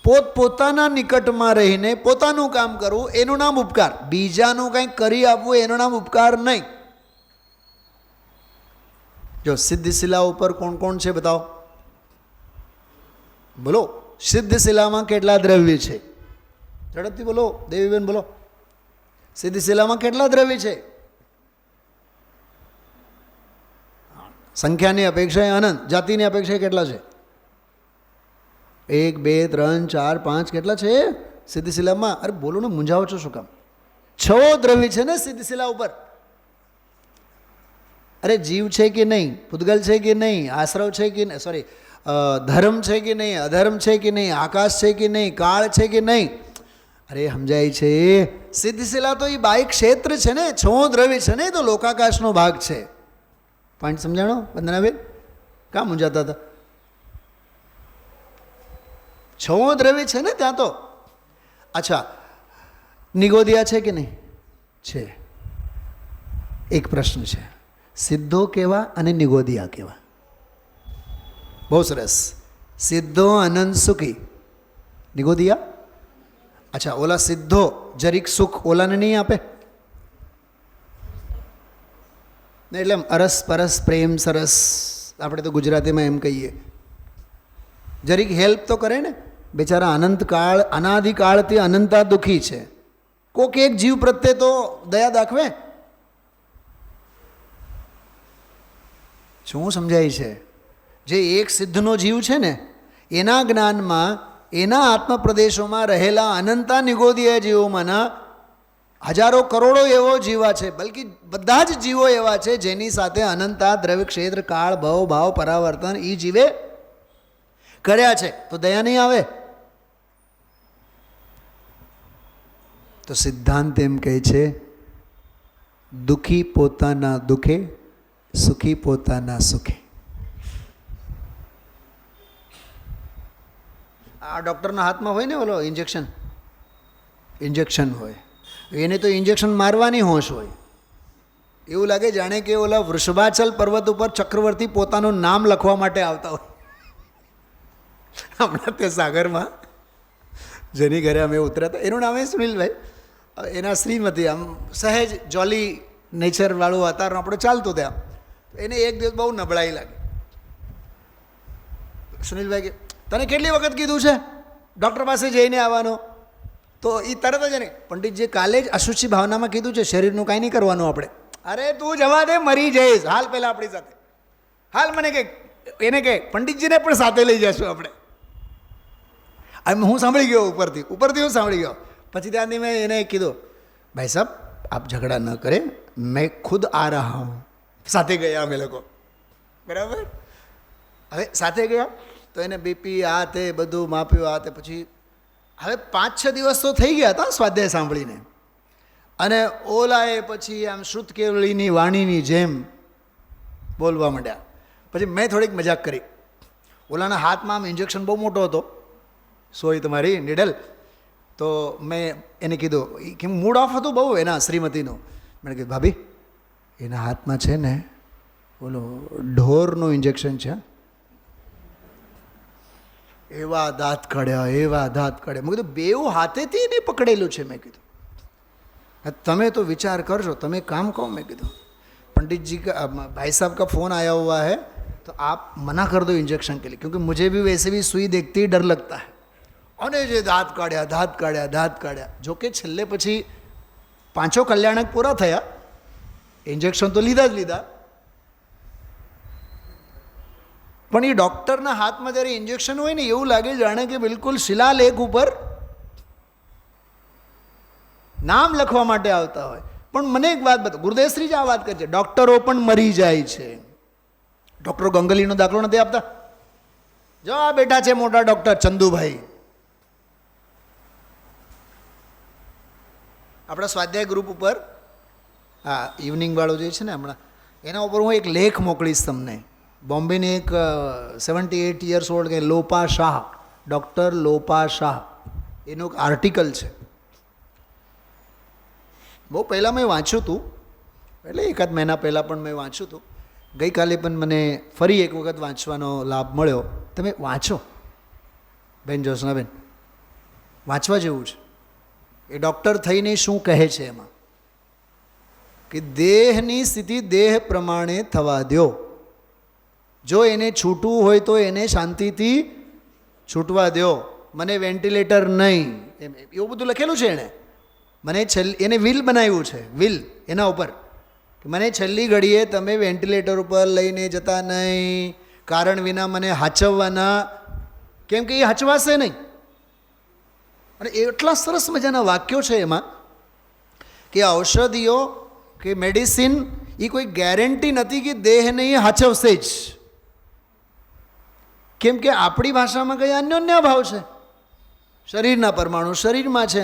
S1: પોતપોતાના નિકટમાં રહીને પોતાનું કામ કરવું એનું નામ ઉપકાર. બીજાનું કંઈક કરી આપવું એનું નામ ઉપકાર નહીં. જો સિદ્ધશિલા ઉપર કોણ કોણ છે બતાવો? બોલો, સિદ્ધશિલામાં કેટલા દ્રવ્ય છે? ઝડપથી બોલો, દેવીબેન બોલો. સિદ્ધશિલામાં કેટલા દ્રવ્ય છે? સંખ્યાની અપેક્ષાએ અનંત, જાતિની અપેક્ષાએ કેટલા છે? 1, 2, 3, 4, 5 કેટલા છે સિદ્ધશિલામાં? અરે બોલો ને, મૂંઝાવો છો શું કામ? 6 દ્રવ્ય છે ને સિદ્ધશિલા ઉપર. અરે જીવ છે કે નહીં? પૂતગલ છે કે નહીં? આશ્રવ છે કે નહીં? સોરી, ધર્મ છે કે નહીં? અધર્મ છે કે નહીં? આકાશ છે કે નહીં? કાળ છે કે નહીં? અરે સમજાય છે? સિદ્ધશિલા તો એ બાહ્ય ક્ષેત્ર છે ને, 6 દ્રવ્ય છે ને, તો લોકાકાશનો ભાગ છે. પોઈન્ટ સમજાણો વંદનાબેન? કાં મૂંઝાતા હતા? 6 દ્રવ્ય છે ને ત્યાં તો. અચ્છા, નિગોદિયા છે કે નહીં? છે. એક પ્રશ્ન છે, સિદ્ધો કેવા અને નિગોદિયા કેવા? બહુ સરસ. સિદ્ધો અનંત સુખી, નિગોદિયા? અચ્છા, ઓલા સિદ્ધો જરીક સુખ ઓલાને નહીં આપે ને, એટલે અરસ પરસ પ્રેમ સરસ, આપણે તો ગુજરાતીમાં એમ કહીએ. જરીક હેલ્પ તો કરે ને. બેચારા અનંતકાળ, અનાદિકાળથી અનંતા દુઃખી છે. કોક એક જીવ પ્રત્યે તો દયા દાખવે. શું સમજાય છે? જે એક સિદ્ધનો જીવ છે ને, એના જ્ઞાનમાં, એના આત્મપ્રદેશોમાં રહેલા અનંતા નિગોદીય જીવોમાંના હજારો કરોડો એવો જીવા છે, બલ્કિ બધા જ જીવો એવા છે જેની સાથે અનંતા દ્રવ્ય ક્ષેત્ર કાળ ભવ ભાવ પરાવર્તન એ જીવે કર્યા છે. તો દયા નહીં આવે? તો સિદ્ધાંત એમ કહે છે, દુઃખી પોતાના દુઃખે, સુખી પોતાના સુખે. આ ડૉક્ટરના હાથમાં હોય ને ઓલો ઇન્જેક્શન હોય, એને તો ઇન્જેક્શન મારવાની હોશ હોય. એવું લાગે જાણે કે ઓલા વૃષભાચલ પર્વત ઉપર ચક્રવર્તી પોતાનું નામ લખવા માટે આવતા હોય. હમણાં તે સાગરમાં જેની ઘરે અમે ઉતર્યા હતા, એનું નામ એ સુનિલભાઈ, એના શ્રીમતી, આમ સહેજ જોલી નેચરવાળું વાતાવરણ આપણે ચાલતું ત્યાં. એને એક દિવસ બહુ નબળાઈ લાગી. સુનિલભાઈ કે તને કેટલી વખત કીધું છે ડૉક્ટર પાસે જઈને આવવાનો? તો એ તરત જ નહીં, પંડિતજી કાલે જ અશુચિ ભાવનામાં કીધું છે, શરીરનું કાંઈ નહીં કરવાનું આપણે. અરે તું જવા દે, મરી જઈશ, હાલ પહેલાં આપણી સાથે, હાલ મને કે, એને કે પંડિતજીને પણ સાથે લઈ જઈશું આપણે. આમ હું સાંભળી ગયો ઉપરથી હું સાંભળી ગયો. પછી ત્યાંથી મેં એને કીધું, ભાઈ સાહેબ આપ ઝઘડા ન કરે, મેં ખુદ આ રહા હું. સાથે ગયા અમે લોકો, બરાબર. હવે સાથે ગયા તો એને બીપી આ તે બધું માપ્યું, આ તે. પછી હવે 5-6 દિવસ તો થઈ ગયા હતા સ્વાધ્યાય સાંભળીને, અને ઓલાએ પછી આમ શ્રુત કેવળીની વાણીની જેમ બોલવા માંડ્યા. પછી મેં થોડીક મજાક કરી. ઓલાના હાથમાં આમ ઇન્જેક્શન બહુ મોટો હતો, સોય તમારી નીડલ. તો મેં એને કીધું કે મૂડ ઓફ હતું બહુ એના શ્રીમતીનું. મેં કીધું ભાભી એના હાથમાં છે ને ઓલો ઢોરનું ઇન્જેક્શન છે. એવા દાંત કાઢ્યા. મેં કીધું બેઉ હાથેથી એને પકડેલું છે. મેં કીધું તમે તો વિચાર કરજો, તમે કામ કહો. મેં કીધું पंडित जी का भाई साहब का फ़ोन आया हुआ है तो आप मना कर दो इंजेक्शन के लिए, क्योंकि मुझे भी वैसे भी सुई देखते ही डर लगता है. અને જે દાંત કાઢ્યા. જો કે છેલ્લે પછી 5 કલ્યાણક પૂરા થયા, ઇન્જેક્શન તો લીધા જ લીધા. પણ એ ડૉક્ટરના હાથમાં જ્યારે ઇન્જેક્શન હોય ને એવું લાગે જાણે કે બિલકુલ શિલાલેખ ઉપર નામ લખવા માટે આવતા હોય. પણ મને એક વાત બતાવો, ગુરુદેવશ્રી જ આ વાત કરે છે, ડૉક્ટરો પણ મરી જાય છે. ડૉક્ટરો ગંગલીનો દાખલો નથી આપતા? જો આ બેઠા છે મોટા ડૉક્ટર ચંદુભાઈ, આપણા સ્વાધ્યાય ગ્રુપ ઉપર, હા ઇવનિંગ વાળો જે છે ને હમણાં, એના ઉપર હું એક લેખ મોકલીશ તમને. બોમ્બેની એક 78 years old કે લોપા શાહ, ડૉક્ટર લોપા શાહ, એનું એક આર્ટિકલ છે. બહુ પહેલાં મેં વાંચ્યું હતું, એટલે 1 મહિના પહેલાં પણ મેં વાંચ્યું હતું. ગઈકાલે પણ મને ફરી એક વખત વાંચવાનો લાભ મળ્યો. તમે વાંચો બેન જ્યોત્સનાબેન, વાંચવા જેવું છે. એ ડૉક્ટર થઈને શું કહે છે એમાં કે દેહની સ્થિતિ દેહ પ્રમાણે થવા દો. જો એને છૂટવું હોય તો એને શાંતિથી છૂટવા દો. મને વેન્ટિલેટર નહીં, એવું બધું લખેલું છે એણે. મને એને વિલ બનાવ્યું છે, વિલ એના ઉપર કે મને છેલ્લી ઘડીએ તમે વેન્ટિલેટર ઉપર લઈને જતા નહીં, કારણ વિના મને હાચવવાના, કેમ કે એ હચવાશે નહીં. અને એટલા સરસ મજાના વાક્યો છે એમાં કે ઔષધિઓ કે મેડિસિન એ કોઈ ગેરંટી નથી કે દેહને એ હાચવશે જ. કેમ કે આપણી ભાષામાં કઈ અન્યોન્ય ભાવ છે. શરીરના પરમાણુ શરીરમાં છે,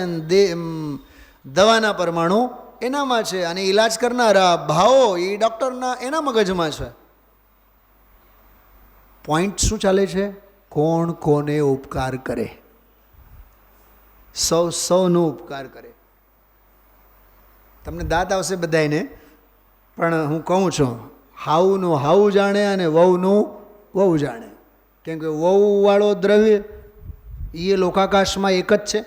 S1: દવાના પરમાણુ એનામાં છે, અને ઈલાજ કરનારા ભાવો એ ડૉક્ટરના એના મગજમાં છે. પોઈન્ટ શું ચાલે છે? કોણ કોને ઉપકાર કરે? સૌનો ઉપકાર કરે. તમને દાંત આવશે બધાને, પણ હું કહું છું હાઉનું હાઉ જાણે અને વહુનું વહુ જાણે. કેમ કે વહુવાળો દ્રવ્ય એ લોકાકાશમાં એક જ છે,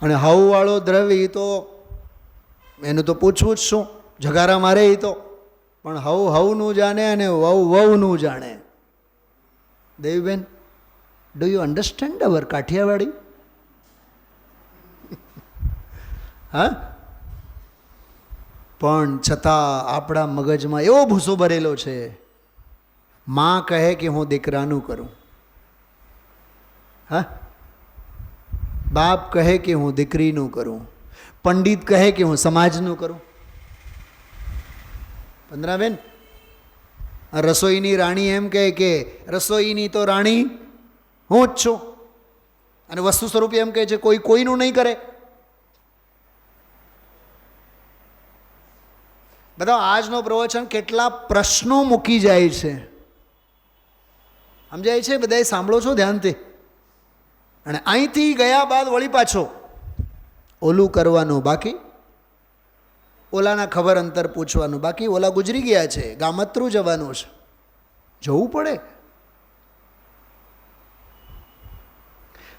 S1: અને હાઉવાળો દ્રવ્ય એ તો એનું તો પૂછવું જ શું, જગારા મારે એ તો. પણ હવનું જાણે અને વહુનું જાણે. દેવીબેન, ડુ યુ અન્ડરસ્ટેન્ડ અવર કાઠિયાવાડી? હા, પણ છતાં આપણા મગજમાં એવો ભૂસો ભરેલો છે. માં કહે કે હું દીકરાનું કરું, હા, બાપ કહે કે હું દીકરીનું કરું, પંડિત કહે કે હું સમાજનું કરું. પંદરાબેન, રસોઈની રાણી એમ કહે કે રસોઈની તો રાણી હું જ છું, અને વસ્તુ સ્વરૂપે એમ કહે છે કોઈ કોઈનું નહીં કરે. બધા આજનો પ્રવચન કેટલા પ્રશ્નો મૂકી જાય છે, સમજાય છે? બધા સાંભળો છો ધ્યાનથી, અને અહીંથી ગયા બાદ વળી પાછો ઓલું કરવાનું બાકી, ઓલાના ખબર અંતર પૂછવાનું બાકી. ઓલા ગુજરી ગયા છે, ગામત્રું જવાનું છે, જવું પડે.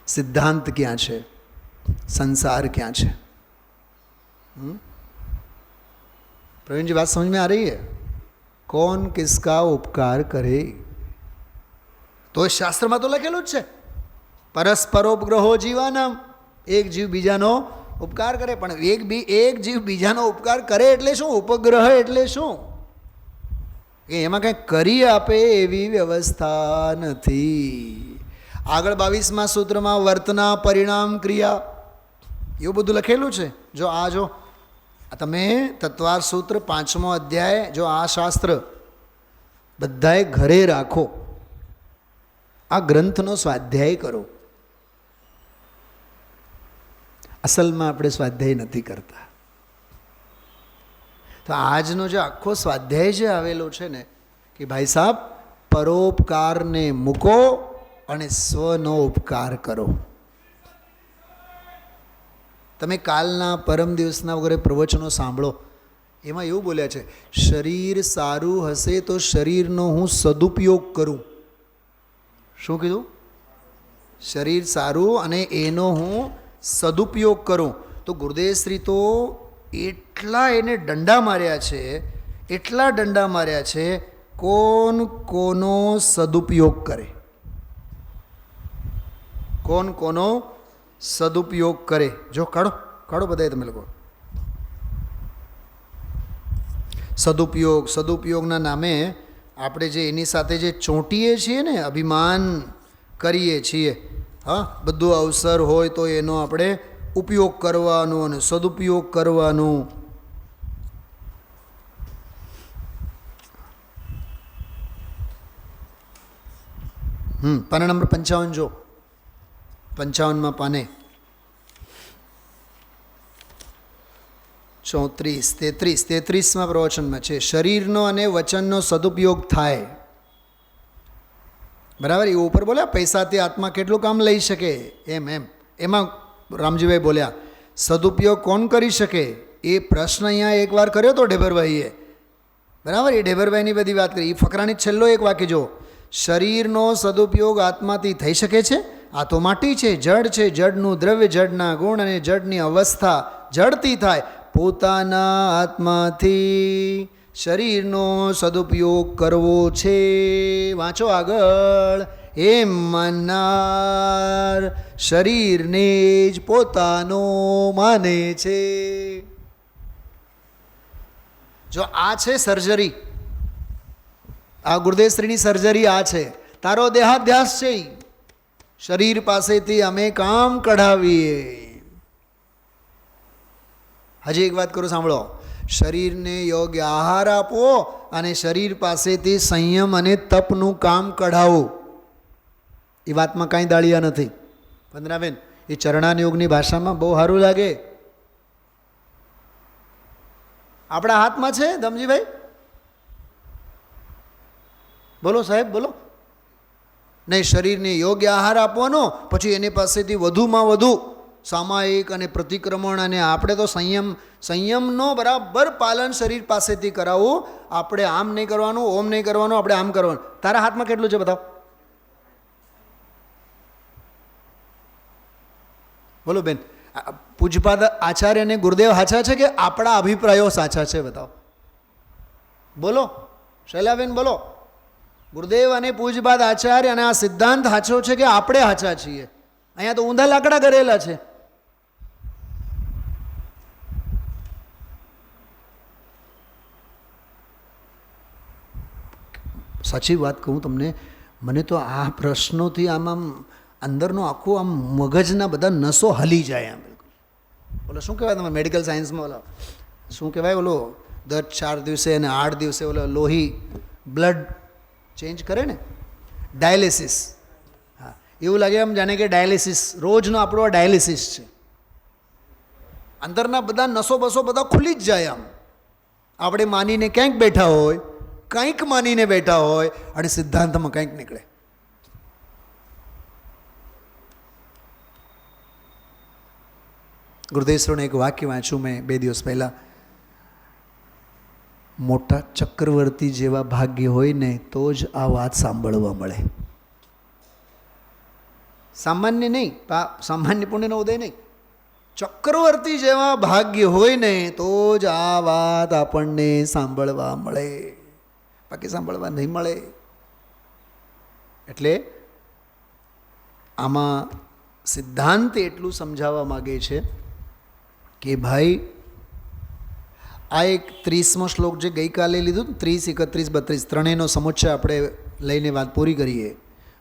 S1: सिद्धांत क्या है, संसार क्या है? प्रवीण जी बात समझ में आ रही है? कौन किसका उपकार करे? તો શાસ્ત્રમાં તો લખેલું જ છે, પરસ્પરોપગ્રહો જીવાનામ, એક જીવ બીજાનો ઉપકાર કરે. પણ એક જીવ બીજાનો ઉપકાર કરે એટલે શું? ઉપગ્રહ એટલે શું? કે એમાં કંઈ કરી આપે એવી વ્યવસ્થા નથી. આગળ 22મા સૂત્રમાં વર્તના પરિણામ ક્રિયા એવું બધું લખેલું છે. જો તમે તત્વાર સૂત્ર 5મો અધ્યાય, જો આ શાસ્ત્ર બધાએ ઘરે રાખો, આ ગ્રંથનો સ્વાધ્યાય કરો. અસલમાં આપણે સ્વાધ્યાય નથી કરતા. તો આજનો જે આખો સ્વાધ્યાય જે આવેલો છે ને, કે ભાઈ સાહેબ પરોપકારને મૂકો અને સ્વનો ઉપકાર કરો. તમે કાલના પરમ દિવસના વગેરે પ્રવચનો સાંભળો, એમાં એવું બોલ્યા છે, શરીર સારું હશે તો શરીરનો હું સદુપયોગ કરું. શું કીધું? શરીર સારું અને એનો હું સદુપયોગ કરું. તો ગુરુદેવશ્રી તો એટલા એને દંડા માર્યા છે, એટલા દંડા માર્યા છે, કોનો સદુપયોગ કરે, કોનો સદુપયોગ કરે. જો કાઢો બધાએ તમે લોકો. સદુપયોગના નામે આપણે જે એની સાથે જે ચોંટીએ છીએ ને, અભિમાન કરીએ છીએ, હા, બધું અવસર હોય તો એનો આપણે ઉપયોગ કરવાનો અને સદુપયોગ કરવાનું. પાના નંબર 55 જો, 55માં પાને 34, 33માં પ્રવચનમાં છે, શરીરનો અને વચનનો સદુપયોગ થાય. બરાબર? એ ઉપર બોલ્યા પૈસાથી આત્મા કેટલું કામ લઈ શકે, એમાં રામજીભાઈ બોલ્યા સદુપયોગ કોણ કરી શકે? એ પ્રશ્ન અહીંયા એકવાર કર્યો તો ઢેબરભાઈએ. બરાબર? એ ઢેબરભાઈની બધી વાત કરી. એ ફકરાની છેલ્લો એક વાક્ય જો, શરીરનો સદુપયોગ આત્માથી થઈ શકે છે? આ તો માટી છે, જડ છે, જડનું દ્રવ્ય, જડના ગુણ અને જડની અવસ્થા જડતી થાય. પોતાના આત્માથી શરીરનો સદુપયોગ કરવો છે. વાંચો આગળ. એમ માનનાર શરીરને જ પોતાનો માને છે. જો આ છે સર્જરી, આ ગુરુદેવશ્રીની સર્જરી આ છે. તારો દેહાધ્યાસ છે, શરીર પાસેથી અમે કામ કઢાવીએ. હજી એક વાત કરું, સાંભળો. શરીરને યોગ્ય આહાર આપો અને શરીર પાસેથી સંયમ અને તપનું કામ કઢાવો. એ વાતમાં કાંઈ દાળિયા નથી. વંદનાબેન, એ ચરણાન યોગની ભાષામાં બહુ સારું લાગે. આપણા હાથમાં છે ધમજીભાઈ? બોલો સાહેબ, બોલો. નહીં, શરીરને યોગ્ય આહાર આપવાનો, પછી એની પાસેથી વધુમાં વધુ સામાયિક અને પ્રતિક્રમણ, અને આપણે તો સંયમનો બરાબર પાલન શરીર પાસેથી કરાવવું. આપણે આમ નહીં કરવાનું, ઓમ નહીં કરવાનું, આપણે આમ કરવાનું. તારા હાથમાં કેટલું છે બતાવ? બોલો બેન, પૂજપાદ આચાર્ય અને ગુરુદેવ સાચા છે કે આપણા અભિપ્રાયો સાચા છે? બતાવો. બોલો શૈલાબેન, બોલો. ગુરુદેવ અને પૂજપાદ આચાર્ય અને આ સિદ્ધાંત સાચો છે કે આપણે સાચા છીએ? અહીંયા તો ઊંધા લાકડા કરેલા છે. સાચી વાત કહું તમને, મને તો આ પ્રશ્નોથી આમ અંદરનો આખું આમ મગજના બધા નસો હલી જાય. આમ બિલકુલ ઓલો શું કહેવાય તમે મેડિકલ સાયન્સમાં, ઓલો શું કહેવાય, ઓલો દર 4 દિવસે અને 8 દિવસે ઓલો લોહી બ્લડ ચેન્જ કરે ને, ડાયાલિસિસ. હા, એવું લાગે આમ જાણે કે ડાયાલિસિસ રોજનો આપણો આ ડાયાલિસિસ છે. અંદરના બધા નસો બસો બધા ખુલી જ જાય. આમ આપણે માનીને ક્યાંક બેઠા હોય, કંઈક માનીને બેઠા હોય અને સિદ્ધાંતમાં કંઈક નીકળે. ગુરુદેવશ્રીનું એક વાક્ય વાંચ્યું મેં 2 દિવસ પહેલાં. મોટા ચક્રવર્તી જેવા ભાગ્ય હોય ને તો જ આ વાત સાંભળવા મળે. સામાન્ય નહીં, સામાન્ય પુણ્યનો ઉદય નહીં, ચક્રવર્તી જેવા ભાગ્ય હોય ને તો જ આ વાત આપણને સાંભળવા મળે, બાકી સાંભળવા નહીં મળે. એટલે આમાં સિદ્ધાંત એટલું સમજાવવા માગે છે કે ભાઈ આ એક 30મો શ્લોક જે ગઈકાલે લીધું 30, 31, 32 ત્રણેયનો સમુચ્ચય આપણે લઈને વાત પૂરી કરીએ.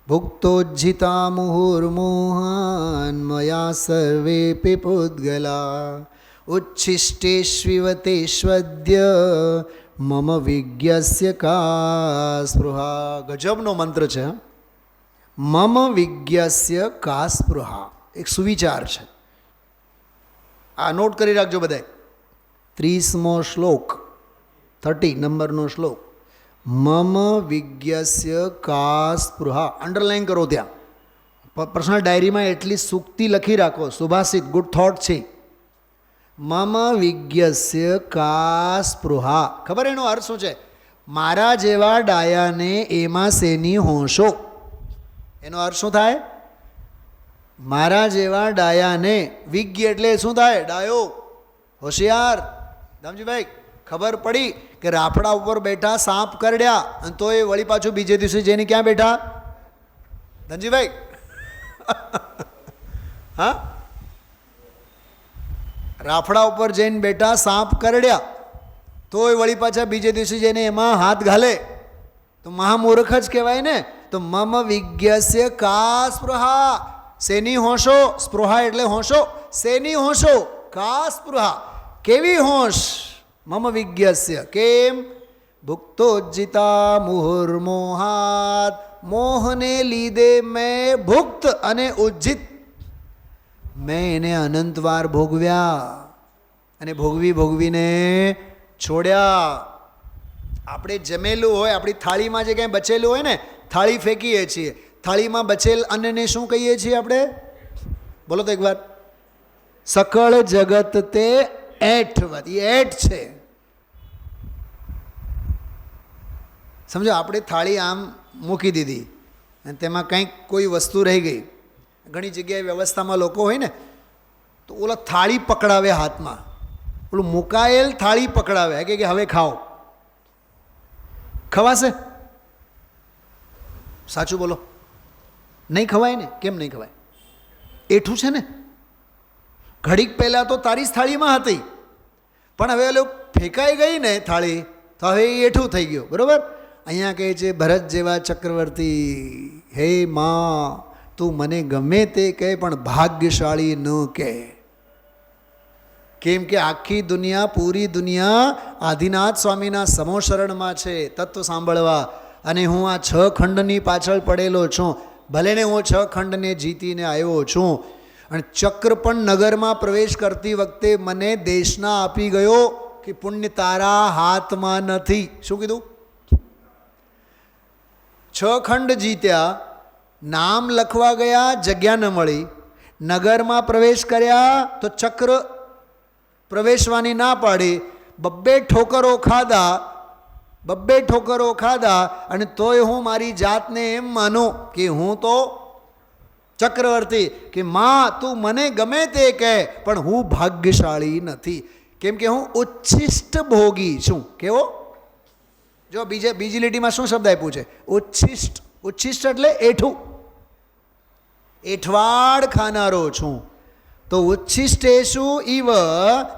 S1: ભુક્તોજ્જિતા મુહુર્મોહાન મયા સર્વેપી પૂદ્ગલા ઉચ્છિષ્ટેષ્વિવ તેષ્વદ્ય મમ વિજ્ઞસ્ય કા સ્પૃહા. ગજબનો મંત્ર છે. મમ વિજ્ઞસ્ય કા સ્પૃહા એક સુવિચાર છે. આ નોટ કરી રાખજો બધાય. 30મો શ્લોક 30 નંબરનો શ્લોક. મમ વિજ્ઞસ્ય કા સ્પૃહા. અંડરલાઈન કરો ત્યાં. પર્સનલ ડાયરીમાં એટલી સૂક્તિ લખી રાખો. સુભાષિત ગુડ થોટ છે. મમ વિજ્ઞસ્ય કા સ્પૃહા. ખબર એનો અર્થ શું છે? મારા જેવા ડાયાને એમાં શેની હોંશો. એનો અર્થ શું થાય? મારા જેવા ડાયાને, વિજ્ઞ એટલે શું થાય? ડાયો, હોશિયાર. દામજીભાઈ ખબર પડી કે રાફડા ઉપર બેઠા સાપ કરડ્યા અને તો એ વળી પાછું બીજે દિવસે જઈને ક્યાં બેઠા? ધનજીભાઈ હા, રાફડા ઉપર જઈને બેઠા સાપ કરડ્યા તો એ વળી પાછા બીજે દિવસે જઈને એમાં હાથ ઘાલે તો મહામૂર્ખ જ કહેવાય ને. તો મમ વિજ્ઞસ્ય કા સ્પૃહા. શેની હોંશો? સ્પૃહા એટલે હોંશો. શેની હોંશો? કા સ્પૃહા. કેવી હોંશ? મમ વિજ્ઞસ્ય. કેમ? ભુક્તોજ્જિતા મુહુર્મોહાત. મોહને લીધે મેં ભુક્ત અને ઉજ્જિત, મેં એને અનંતવાર ભોગવ્યા અને ભોગવીને છોડ્યા. આપણે જમેલું હોય, આપણી થાળીમાં જે કંઈ બચેલું હોય ને, થાળી ફેંકીએ છીએ. થાળીમાં બચેલ અન્નને શું કહીએ છીએ આપણે? બોલો તો એકવાર. સકળ જગત તે એઠવત. એ એઠ છે. સમજો આપણે થાળી આમ મૂકી દીધી અને તેમાં કંઈક કોઈ વસ્તુ રહી ગઈ. ઘણી જગ્યાએ વ્યવસ્થામાં લોકો હોય ને તો ઓલા થાળી પકડાવે હાથમાં. ઓલું મુકાયેલ થાળી પકડાવે કે હવે ખાઓ. ખવાશે? સાચું બોલો. નહીં ખવાય ને. કેમ નહીં ખવાય? એઠું છે ને. ઘડીક પહેલાં તો તારી જ થાળીમાં હતી પણ હવે ઓલું ફેંકાઈ ગઈ ને થાળી તો હવે એ એઠું થઈ ગયું. બરાબર. અહીંયા કહે છે ભરત જેવા ચક્રવર્તી, હે માં તું મને ગમે તે કહે પણ ભાગ્યશાળી ન કહે. કેમ કે આખી દુનિયા, પૂરી દુનિયા આદિનાથ સ્વામીના સમોશરણમાં છે તત્વ સાંભળવા, અને હું આ 6 ખંડની પાછળ પડેલો છું. ભલે ને હું 6 ખંડને જીતીને આવ્યો છું. અને ચક્ર પણ નગરમાં પ્રવેશ કરતી વખતે મને દેશના આપી ગયો કે પુણ્ય તારા હાથમાં નથી. શું કીધું? 6 ખંડ જીત્યા, નામ લખવા ગયા, જગ્યા ન મળી. નગરમાં પ્રવેશ કર્યા તો ચક્ર પ્રવેશવાની ના પાડી. 2 ઠોકરો ખાધા અને તોય હું મારી જાતને એમ માનું કે હું તો ચક્રવર્તી, કે માં તું મને ગમે તે કહે પણ હું ભાગ્યશાળી નથી. કેમ કે હું ઉચ્છિષ્ટ ભોગી છું. કેવો? જો બીજી લીટીમાં શું શબ્દ આપ્યું છે? ઉચ્છિષ્ટ. ઉચ્છિષ્ટ એટલે એઠું, એઠવાડ ખાનારો છું. તો ઉચ્છિષ્ટેશુ ઇવ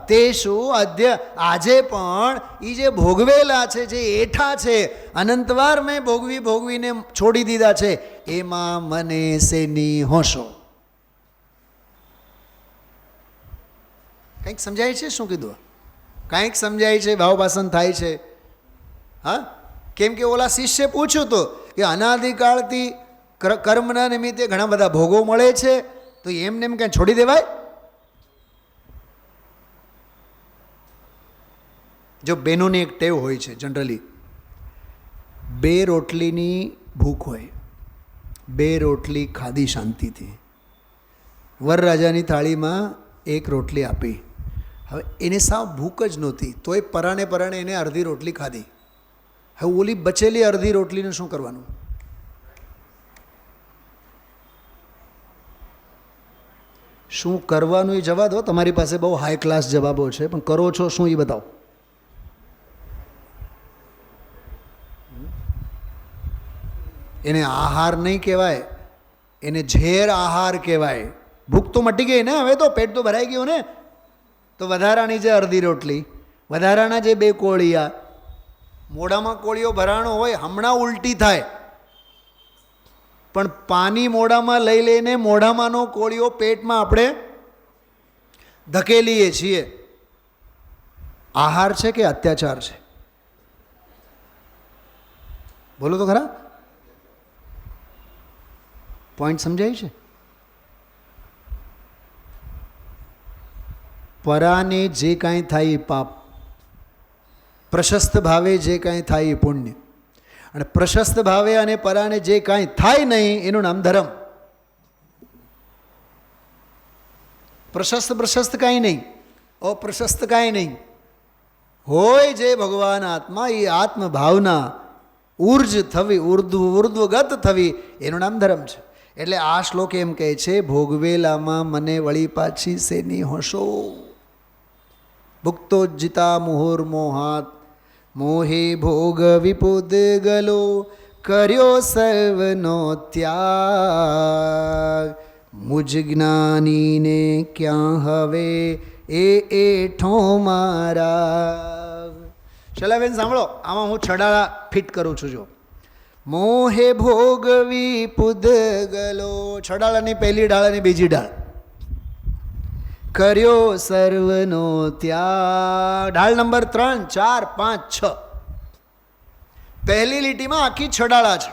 S1: તેશુ અદ્ય. આજે પણ એ જે ભોગવેલા છે, જે એઠા છે, અનંતવાર મેં ભોગવીને છોડી દીધા છે, એમાં મને શેની હોંશો. કંઈક સમજાય છે? શું કીધું? કંઈક સમજાય છે? ભાવભાષણ થાય છે? હા. કેમ કે ઓલા શિષ્ય પૂછ્યું તો કે અનાદિકાળથી કર્મના નિમિત્તે ઘણા બધા ભોગો મળે છે તો એમને એમ કંઈ છોડી દેવાય? જો બહેનોની એક ટેવ હોય છે, જનરલી 2 રોટલીની ભૂખ હોય, 2 રોટલી ખાધી શાંતિથી. વરરાજાની થાળીમાં 1 રોટલી આપી. હવે એને સાવ ભૂખ જ નહોતી તોય પરાણે એને અડધી રોટલી ખાધી. હવે ઓલી બચેલી અડધી રોટલીને શું કરવાનું? શું કરવાનું એ જવા દો. તમારી પાસે બહુ હાઈ ક્લાસ જવાબો છે પણ કરો છો શું એ બતાવો. એને આહાર નહીં કહેવાય, એને ઝેર આહાર કહેવાય. ભૂખ તો મટી ગઈ ને, હવે તો પેટ તો ભરાઈ ગયું ને. તો વધારાની જે અડધી રોટલી, વધારાના જે 2 કોળિયા, મોઢામાં કોળિયો ભરાણો હોય, હમણાં ઉલટી થાય, પણ પાણી મોઢામાં લઈ લઈને મોઢામાંનો કોળિયો પેટમાં આપણે ધકેલીએ છીએ. આહાર છે કે અત્યાચાર છે? બોલો તો ખરા. પોઈન્ટ સમજાય છે? પરાને જે કાંઈ થાય એ પાપ, પ્રશસ્ત ભાવે જે કાંઈ થાય એ પુણ્ય, અને પ્રશસ્ત ભાવે અને પરાને જે કાંઈ થાય નહીં એનું નામ ધર્મ. પ્રશસ્ત કાંઈ નહીં, અપ્રશસ્ત કાંઈ નહીં, હોય જે ભગવાન આત્મા, એ આત્મભાવના ઉર્જ થવી, ઉર્ધ્વગત થવી, એનું નામ ધર્મ છે. એટલે આ શ્લોક એમ કહે છે, ભોગવેલામાં મને વળી પાછી શેની હોશો. ભુક્તોજ્જિતા મુહુર્મોહાત મોહે ભોગ વિપુદ ગલો કર્યો સર્વનો ત્યાગ. મુજ જ્ઞાનીને ક્યાં હવે એઠો મારા. શૈલાબેન સાંભળો, આમાં હું છડાળા ફિટ કરું છું. જો મોહે ભોગવી પુદ ગલો, છડાળાની પહેલી ડાળ અને બીજી ડાળ, કર્યો સર્વનો ત્યાગ. ડાળ નંબર 3, 4, 5, 6. પહેલી લીટીમાં આખી છડાળા છે.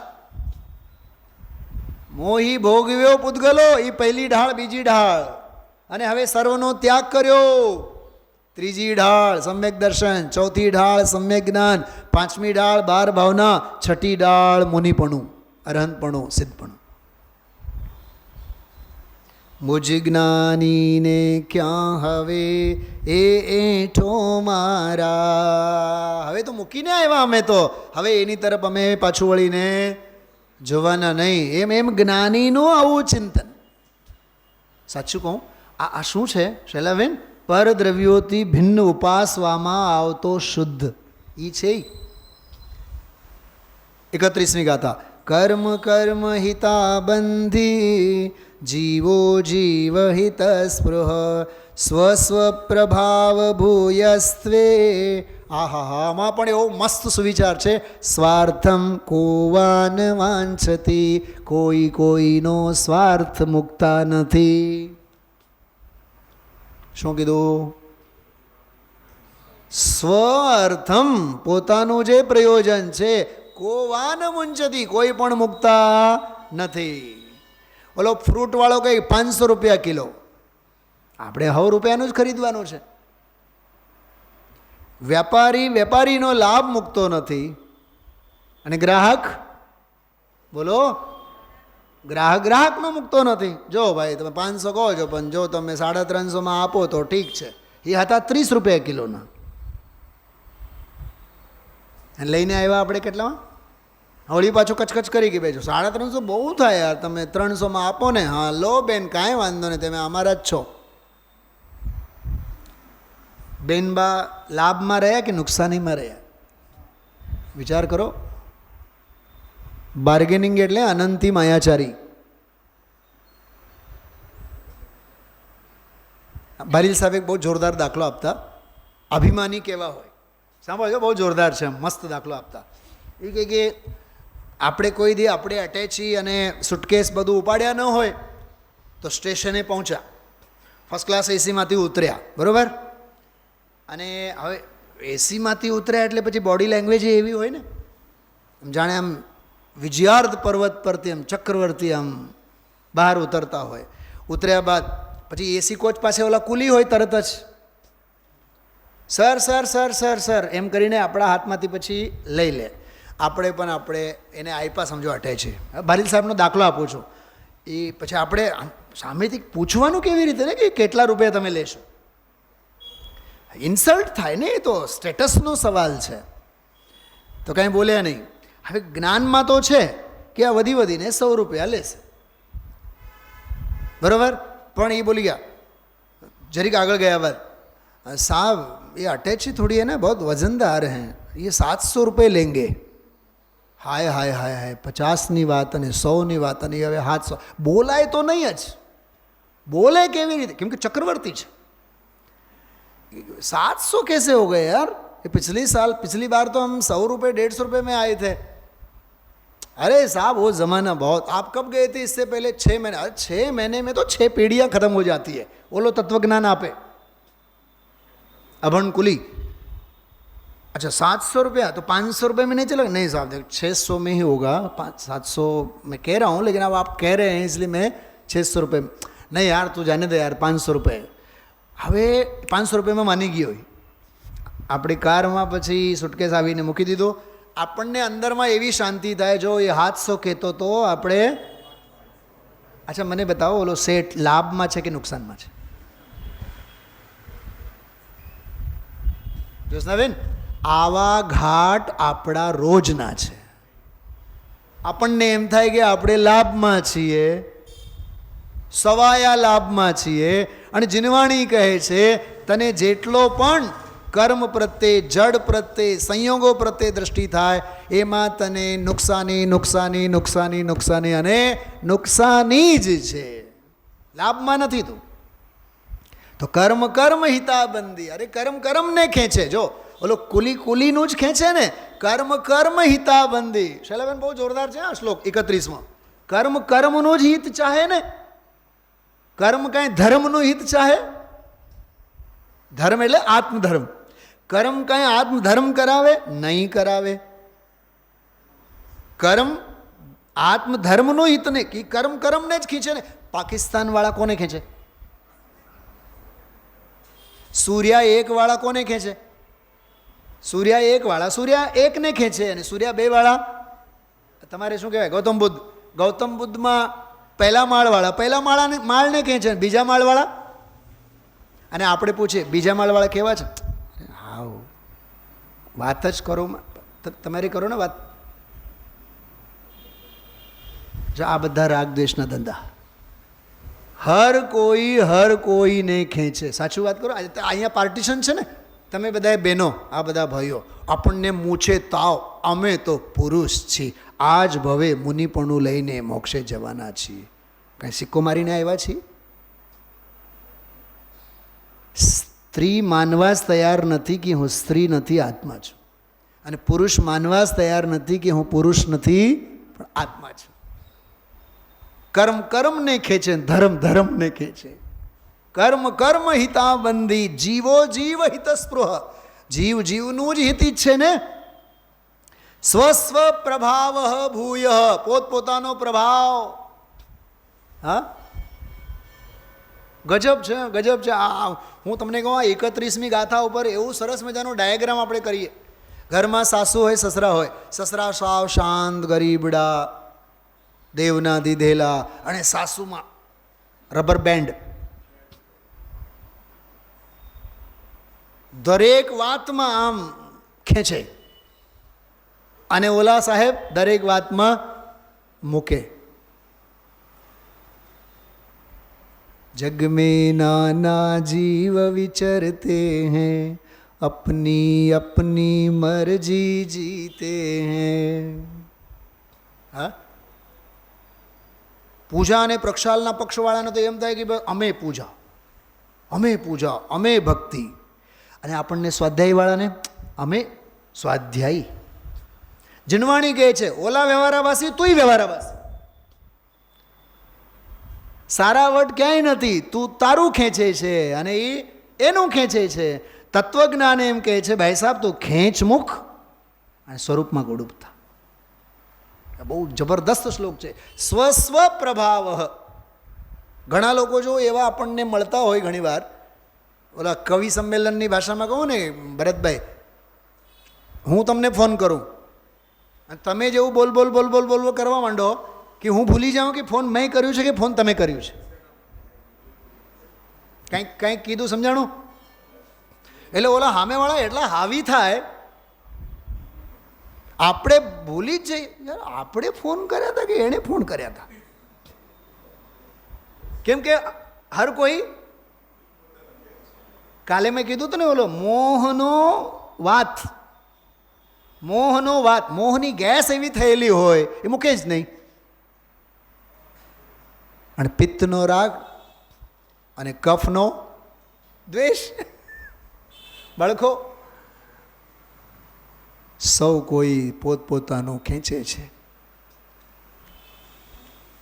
S1: મોહી ભોગવ્યો પૂતગલો, એ પહેલી ઢાળ, બીજી ઢાળ, અને હવે સર્વનો ત્યાગ કર્યો, ત્રીજી ઢાળ સમ્યક દર્શન, ચોથી ઢાળ સમ્યક જ્ઞાન, પાંચમી ઢાળ 12 ભાવના, છઠ્ઠી ઢાળ મુનિપણું, અરહંતપણું, સિદ્ધપણું. મુજ જ્ઞાનીને ક્યાં હવે એઠો મારા. હવે તો મૂકીને આવ્યા અમે તો, હવે એની તરફ અમે પાછું વળીને જોવાના નહીં. એમ જ્ઞાનીનું આવું ચિંતન. સાચું કહું, આ શું છે શૈલાબેન? પરદ્રવ્યોથી ભિન્ન ઉપાસવામાં આવતો શુદ્ધ ઈ છે. 31મી ગાથા. કર્મ કર્મ હિતા બંધી જીવો જીવ હિત સ્પૃહ સ્વસ્વ પ્રભાવ ભૂયસ્ત્વે. આહા, આમાં પણ એવો મસ્ત સુવિચાર છે. સ્વાર્થમ કોવાન વાંછતી, કોઈનો સ્વાર્થ મુકતા નથી. શું કીધું? સ્વાર્થમ, પોતાનું જે પ્રયોજન છે, કોવાન મુંચતી, કોઈ પણ મુકતા નથી. ઓલો ફ્રૂટવાળો કંઈ 500 રૂપિયા કિલો, આપણે 100 રૂપિયાનું જ ખરીદવાનું છે. વેપારીનો લાભ મૂકતો નથી, અને ગ્રાહક, બોલો, ગ્રાહકનો મૂકતો નથી. જો ભાઈ તમે 500 કહો છો, પણ જો તમે 350માં આપો તો ઠીક છે. એ હતા 30 રૂપિયા કિલોના, અને લઈને આવ્યા આપણે કેટલામાં? હોળી પાછું કચકચ કરી કે બેજો 350 બહુ થાય યાર, તમે 300માં આપો ને. હા લો બેન, કાંઈ વાંધો નહીં, તમે અમારા જ છો. બેનબા લાભમાં રહ્યા કે નુકસાનીમાં રહ્યા? વિચાર કરો. બાર્ગેનિંગ એટલે અનંતી માયાચારી. બારીલ સાહેબ એક બહુ જોરદાર દાખલો આપતા, અભિમાની કેવા હોય સાંભળજો, બહુ જોરદાર છે, મસ્ત દાખલો આપતા. એ કહે કે આપણે કોઈ દી આપણે અટેચી અને સુટકેસ બધું ઉપાડ્યા ન હોય તો સ્ટેશને પહોંચ્યા, ફર્સ્ટ ક્લાસ એસીમાંથી ઉતર્યા, બરાબર. અને હવે એસીમાંથી ઉતર્યા એટલે પછી બોડી લેંગ્વેજ એવી હોય ને, જાણે આમ વિજયાર્ધ પર્વત પરથી આમ ચક્રવર્તી આમ બહાર ઉતરતા હોય. ઉતર્યા બાદ પછી એસી કોચ પાસે ઓલા કુલી હોય, તરત જ sir sir sir sir sir એમ કરીને આપણા હાથમાંથી પછી લઈ લે. આપણે પણ આપણે એને આઈપા સમજો અટે છે. બારીલ સાહેબનો દાખલો આપું છું. એ પછી આપણે સામેથી પૂછવાનું કેવી રીતે ને કે કેટલા રૂપિયા તમે લેશો? ઇન્સલ્ટ થાય ને, એ તો સ્ટેટસનો સવાલ છે. તો કાંઈ બોલ્યા નહીં. હવે જ્ઞાનમાં તો છે કે આ વધીને 100 રૂપિયા લેશે, બરાબર. પણ એ બોલી ગયા, જરીક આગળ ગયા બાદ, સાहब ये अटैची थोड़ी है ना, बहुत वजनदार हैं, ये 700 रुपये लेंगे. હાય હાય હાય હાય 50ની વાત અને 100ની વાત અને હવે 700 બોલાય તો નહીં જ. बोले केवी रीते, क्योंकि चक्रवर्ती है. 700 कैसे हो गए यार? ये पिछली बार तो हम 100 रुपये 150 रुपये में आए थे. अरे साहब वो ज़माना बहुत. आप कब गए थे इससे पहले? 6 महीने. अरे 6 महीने में तो 6 पीढ़ियाँ खत्म हो जाती है. वो लो तत्वज्ञान आपे अभण कुली. अच्छा 700 रुपया तो 500 रुपये में नहीं चलेगा? नहीं साहब देखो 600 में ही होगा. 700 मैं कह रहा हूँ, लेकिन अब आप कह रहे हैं इसलिए मैं 600 रुपये. नहीं यार તું જાને દે યાર 500 રૂપિયા. હવે 500 રૂપિયામાં માની ગયો હોય. આપણી કારમાં પછી સુટકેસ આવીને મૂકી દીધો. આપણને અંદરમાં એવી શાંતિ થાય, જો એ 700 કહેતો તો આપણે. અચ્છા મને બતાવો, ઓલો સેટ લાભમાં છે કે નુકસાનમાં છે? જ્યોત્સનાબેન, આવા ઘાટ આપણા રોજના છે. આપણને એમ થાય કે આપણે લાભમાં છીએ, સવાયા લાભમાં છીએ. અને જીનવાણી કહે છે તને જેટલો પણ કર્મ પ્રત્યે, જડ પ્રત્યે, સંયોગો પ્રત્યે દ્રષ્ટિ થાય એમાં તને નુકસાની નુકસાની નુકસાની નુકસાની અને નુકસાની જ છે, લાભમાં નથી તું. તો કર્મ કર્મ હિતાબંધી. અરે કર્મ કર્મને ખેંચે. જો ઓલો કુલીનું જ ખેંચે ને. કર્મ કર્મ હિતાબંધી. શૈલાબેન બહુ જોરદાર છે આ શ્લોક 31માં. કર્મ કર્મનું જ હિત ચાહે ને. કર્મ કાંઈ ધર્મનું હિત ચાહે? ધર્મ એટલે આત્મધર્મ. કર્મ કાંઈ આત્મધર્મ કરાવે? નહીં કરાવે. કર્મ આત્મધર્મનું હિત ને કે કર્મ કર્મને જ ખીંચે ને. પાકિસ્તાન વાળા કોને ખેંચે? સૂર્યા એક વાળા કોને ખેંચે? સૂર્યા એક વાળા સૂર્યા એકને ખેંચે અને સૂર્યા બે વાળા તમારે શું કહેવાય? ગૌતમ બુદ્ધ. ગૌતમ બુદ્ધમાં પહેલા માળવાળા પહેલા માળને ખેંચે, બીજા માળવાળા. અને આપણે પૂછીએ બીજા માળવાળા કેવા છે? હાવ વાત જ કરો, તમારી કરો ને વાત. જો આ બધા રાગ દ્વેષના ધંધા. હર કોઈને ખેંચે. સાચું વાત કરો. અહીંયા પાર્ટીશન છે ને. તમે બધા બહેનો, આ બધા ભાઈઓ, આપણને મૂછે તાવ, અમે તો પુરુષ છીએ, આ જ ભવે મુનિપણું લઈને મોક્ષે જવાના છીએ. કાંઈ સિક્કો મારીને આવ્યા છીએ? સ્ત્રી માનવા જ તૈયાર નથી કે હું સ્ત્રી નથી, આત્મા છું. અને પુરુષ માનવા જ તૈયાર નથી કે હું પુરુષ નથી, પણ આત્મા છું. કર્મ કર્મને ખેંચે, ધર્મ ધર્મને ખેંચે. કર્મ કર્મ હિતાબંધી. જીવો જીવ હિતસ્પૃહ. જીવ જીવનું જ હિત છે ને. સ્વસ્વ પ્રભાવ ભૂય. પોતપોતાનો પ્રભાવ. હા ગજબ છે, ગજબ છે. આ હું તમને કહું, 31મી ગાથા ઉપર એવું સરસ મજાનો ડાયાગ્રામ આપણે કરીએ. ઘરમાં સાસુ હોય, સસરા હોય. સસરા સાવ શાંત, ગરીબડા, દેવના દીધેલા, અને સાસુમાં રબર બેન્ડ. દરેક વાતમાં આમ ખેંચે અને ઓલા સાહેબ દરેક વાતમાં મૂકે. जग में नाना जीव विचरते हैं, अपनी अपनी मर्जी जीते हैं. હા, પૂજા અને પ્રક્ષાલના પક્ષવાળાને તો એમ થાય કે અમે પૂજા, અમે પૂજા, અમે ભક્તિ. અને આપણને સ્વાધ્યાયવાળાને અમે સ્વાધ્યાયી. જીનવાણી કહે છે ઓલા વ્યવહારાવાસી, તુંય વ્યવહારાવાસી. સારા વટ ક્યાંય નથી, તું તારું ખેંચે છે અને એ એનું ખેંચે છે. તત્વજ્ઞાન એમ કહે છે ભાઈ સાહેબ તું ખેંચ મુખ અને સ્વરૂપમાં ગોડૂબ થા. બહુ જબરદસ્ત શ્લોક છે. સ્વસ્વ પ્રભાવ. ઘણા લોકો જો એવા આપણને મળતા હોય ઘણીવાર, ઓલા કવિ સંમેલનની ભાષામાં કહું ને, ભરતભાઈ હું તમને ફોન કરું અને તમે જેવું બોલ બોલ બોલ બોલ બોલ કરવા માંડો કે હું ભૂલી જાઉં કે ફોન મેં કર્યું છે કે ફોન તમે કર્યું છે. કંઈક કીધું સમજાણું? એટલે ઓલા સામેવાળા એટલા હાવી થાય, આપણે ભૂલી જ જઈએ યાર આપણે ફોન કર્યા હતા કે એણે ફોન કર્યા હતા. કેમ કે હર કોઈ, કાલે મેં કીધું હતું ને ઓલો મોહનો વાત, મોહનો વાત, મોહની ગેસ એવી થયેલી હોય એ મૂકે જ નહીં. અને પિત્તનો રાગ અને કફનો દ્વેષ, બળખો. સૌ કોઈ પોતપોતાનું ખેંચે છે.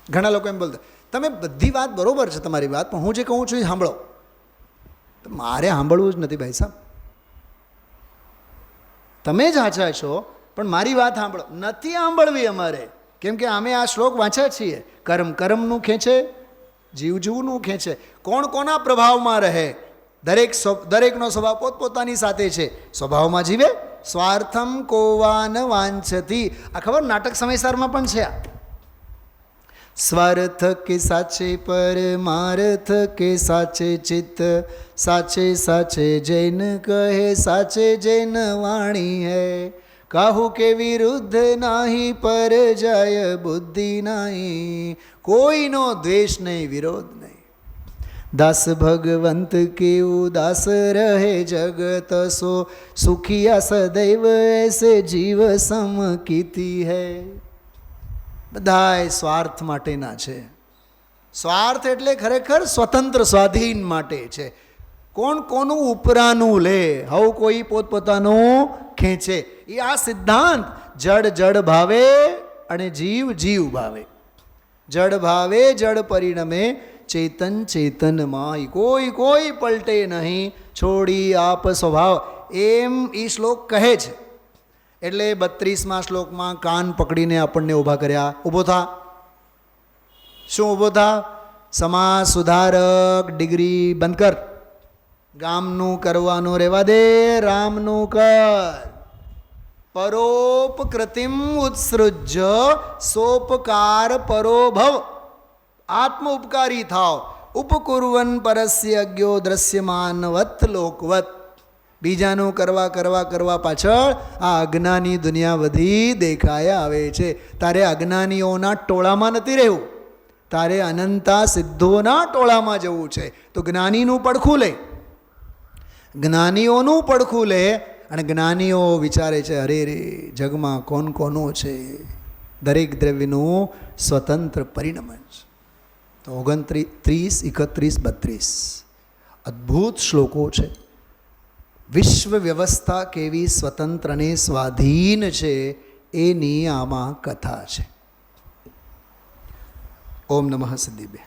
S1: ઘણા લોકો એમ બોલતા, તમે બધી વાત બરોબર છે તમારી વાત, પણ હું જે કહું છું એ સાંભળો. મારે સાંભળવું જ નથી ભાઈ સાહેબ, તમે જ સાચા છો પણ મારી વાત સાંભળો. નથી સાંભળવી અમારે, કેમ કે અમે આ શ્લોક વાંચ્યા છીએ. કર્મ કર્મનું ખેંચે, જીવ જીવનું ખેંચે. કોણ કોના પ્રભાવમાં રહે? દરેકનો સ્વભાવ પોતપોતાની સાથે છે. સ્વભાવમાં જીવે. સ્વાર્થમ કોવાન વાંછતી, આ ખબર નાટક સમયસારમાં પણ છે. સ્વાર્થ કે સાચે પરમાર્થ કે સાચે ચિત્ત, સાચે સાચે જૈન કહે સાચે જૈન વાણી હૈ. કાહુ કે વિરુદ્ધ નાહી પર જાય બુદ્ધિ નાહી, કોઈનો દ્વેષ નહીં, વિરોધ નહીં. દાસ ભગવંત કે ઉદાસ રહે જગત સો, સુખિયા સદૈવ એસે જીવ સમ કીતી હૈ. બધાય સ્વાર્થ માટેના છે. સ્વાર્થ એટલે ખરેખર સ્વતંત્ર સ્વાધીન માટે છે. કોણ કોનું ઉપરાનું લે, હવ કોઈ પોતપોતાનું ખેંચે. એ આ સિદ્ધાંત જડ જડ ભાવે અને જીવ જીવ ભાવે. જડ ભાવે જડ પરિણમે, ચેતન ચેતનમાં. કોઈ પલટે નહીં, છોડી આપ સ્વભાવ. એમ એ શ્લોક કહે છે. એટલે 32મા શ્લોકમાં કાન પકડીને આપણને ઊભા કર્યા. ઊભો થા. શું ઊભો થા? સમાજ સુધારક ડિગ્રી બંધ કર. ગામનું કરવાનું રહેવા દે, રામનું કર. પરોપકૃતિમ ઉત્સૃજ્ય સોપકાર પરોભવ. આત્મ ઉપકારી થાવ. ઉપકુર્વન પરસ્ય અજ્ઞો દ્રશ્યમાનવત લોકવત. બીજાનું કરવા પાછળ આ અજ્ઞાની દુનિયા બધી દેખાયા આવે છે. તારે અજ્ઞાનીઓના ટોળામાં નથી રહેવું, તારે અનંતા સિદ્ધોના ટોળામાં જવું છે. તો જ્ઞાનીનું પડખું લે, જ્ઞાનીઓનું પડખું લે. અને જ્ઞાનીઓ વિચારે છે, અરે રે જગમાં કોણ કોનું છે, દરેક દ્રવ્યનું સ્વતંત્ર પરિણમન છે. તો 29, 31, 32 અદ્ભુત શ્લોકો છે. વિશ્વ વ્યવસ્થા કેવી સ્વતંત્ર અને સ્વાધીન છે એની આમાં કથા છે. ઓમ નમઃ સિદ્ધિભ્ય.